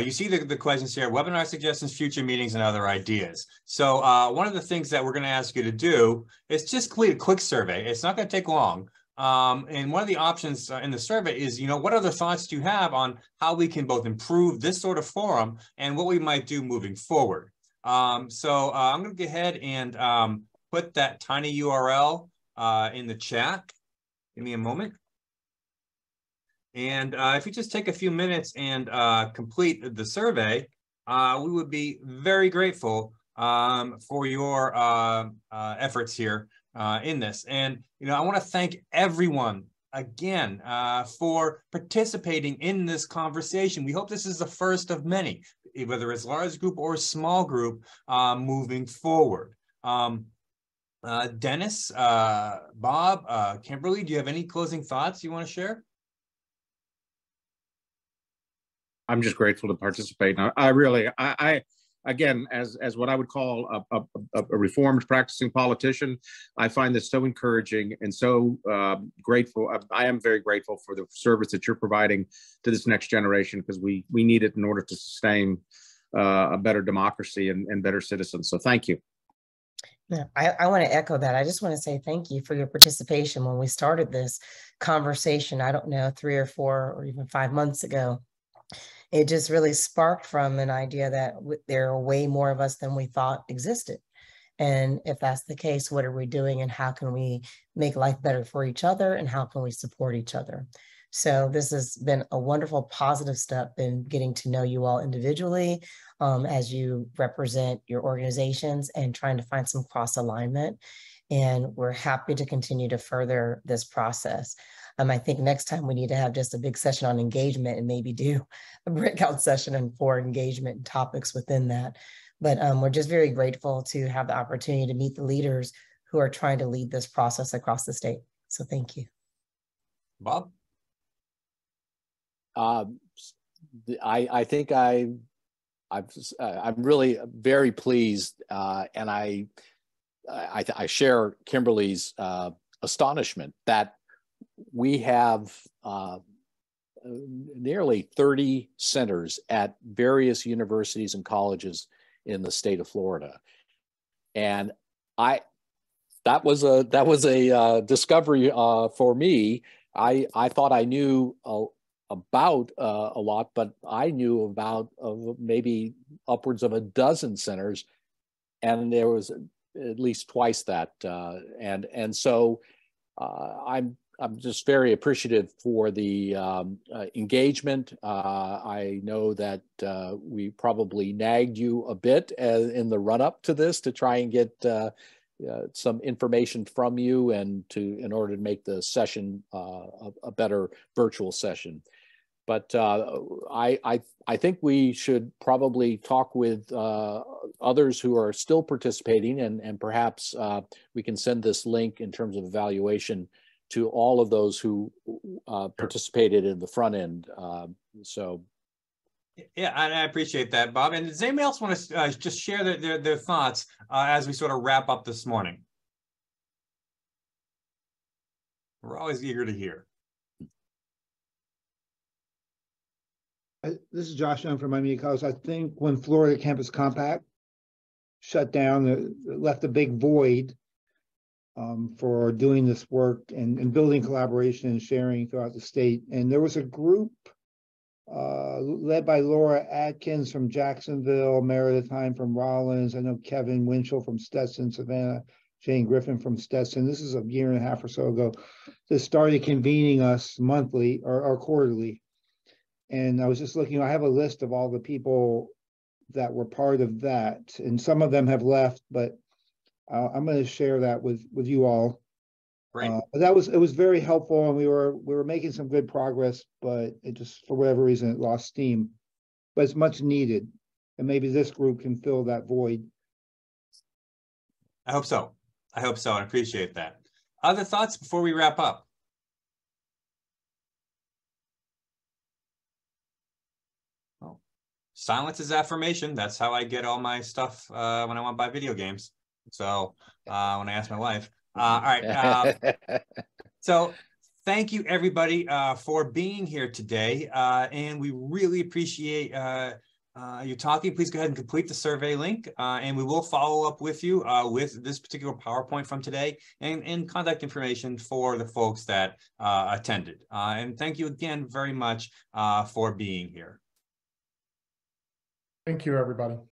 you see the questions here: webinar suggestions, future meetings, and other ideas. So one of the things that we're going to ask you to do is just complete a quick survey. It's not going to take long. And one of the options in the survey is, what other thoughts do you have on how we can both improve this sort of forum and what we might do moving forward? So I'm going to go ahead and put that tiny URL in the chat. Give me a moment. And if you just take a few minutes and complete the survey, we would be very grateful for your efforts here in this. And, I want to thank everyone again for participating in this conversation. We hope this is the first of many, whether it's large group or small group, moving forward. Dennis, Bob, Kimberly, do you have any closing thoughts you want to share? I'm just grateful to participate. I again, as what I would call a reformed practicing politician, I find this so encouraging and so grateful. I am very grateful for the service that you're providing to this next generation, because we need it in order to sustain a better democracy and better citizens. So thank you. Yeah, I want to echo that. I just want to say thank you for your participation. When we started this conversation, I don't know, 3 or 4 or even 5 months ago, it just really sparked from an idea that there are way more of us than we thought existed. And if that's the case, what are we doing and how can we make life better for each other and how can we support each other? So this has been a wonderful positive step in getting to know you all individually as you represent your organizations and trying to find some cross alignment. And we're happy to continue to further this process. I think next time we need to have just a big session on engagement and maybe do a breakout session for engagement and topics within that. But we're just very grateful to have the opportunity to meet the leaders who are trying to lead this process across the state. So thank you. Bob? I think I'm really very pleased, and I share Kimberly's astonishment that we have nearly 30 centers at various universities and colleges in the state of Florida, and that was a discovery for me. I thought I knew about a lot, but I knew about maybe upwards of a dozen centers, and there was at least twice that. And so I'm just very appreciative for the engagement. I know that we probably nagged you a bit in the run up to this to try and get some information from you and in order to make the session a better virtual session. But I think we should probably talk with others who are still participating, and perhaps we can send this link in terms of evaluation to all of those who participated in the front end. Yeah, and I appreciate that, Bob. And does anybody else want to just share their thoughts as we sort of wrap up this morning? We're always eager to hear. This is Josh Young from Miami College. I think when Florida Campus Compact shut down, it left a big void for doing this work and building collaboration and sharing throughout the state. And there was a group led by Laura Atkins from Jacksonville, Meredith Heim from Rollins. I know Kevin Winchell from Stetson, Savannah Jane Griffin from Stetson. This is a year and a half or so ago. They started convening us monthly or quarterly. And I was just looking, I have a list of all the people that were part of that. And some of them have left, but I'm going to share that with you all. Right. But it was very helpful, and we were making some good progress, but it just, for whatever reason, it lost steam. But it's much needed, and maybe this group can fill that void. I hope so. I hope so. I appreciate that. Other thoughts before we wrap up? Oh, silence is affirmation. That's how I get all my stuff when I want to buy video games. So when I ask my wife. All right. So thank you, everybody, for being here today. And we really appreciate you talking. Please go ahead and complete the survey link. And we will follow up with you with this particular PowerPoint from today and contact information for the folks that attended. And thank you again very much for being here. Thank you, everybody.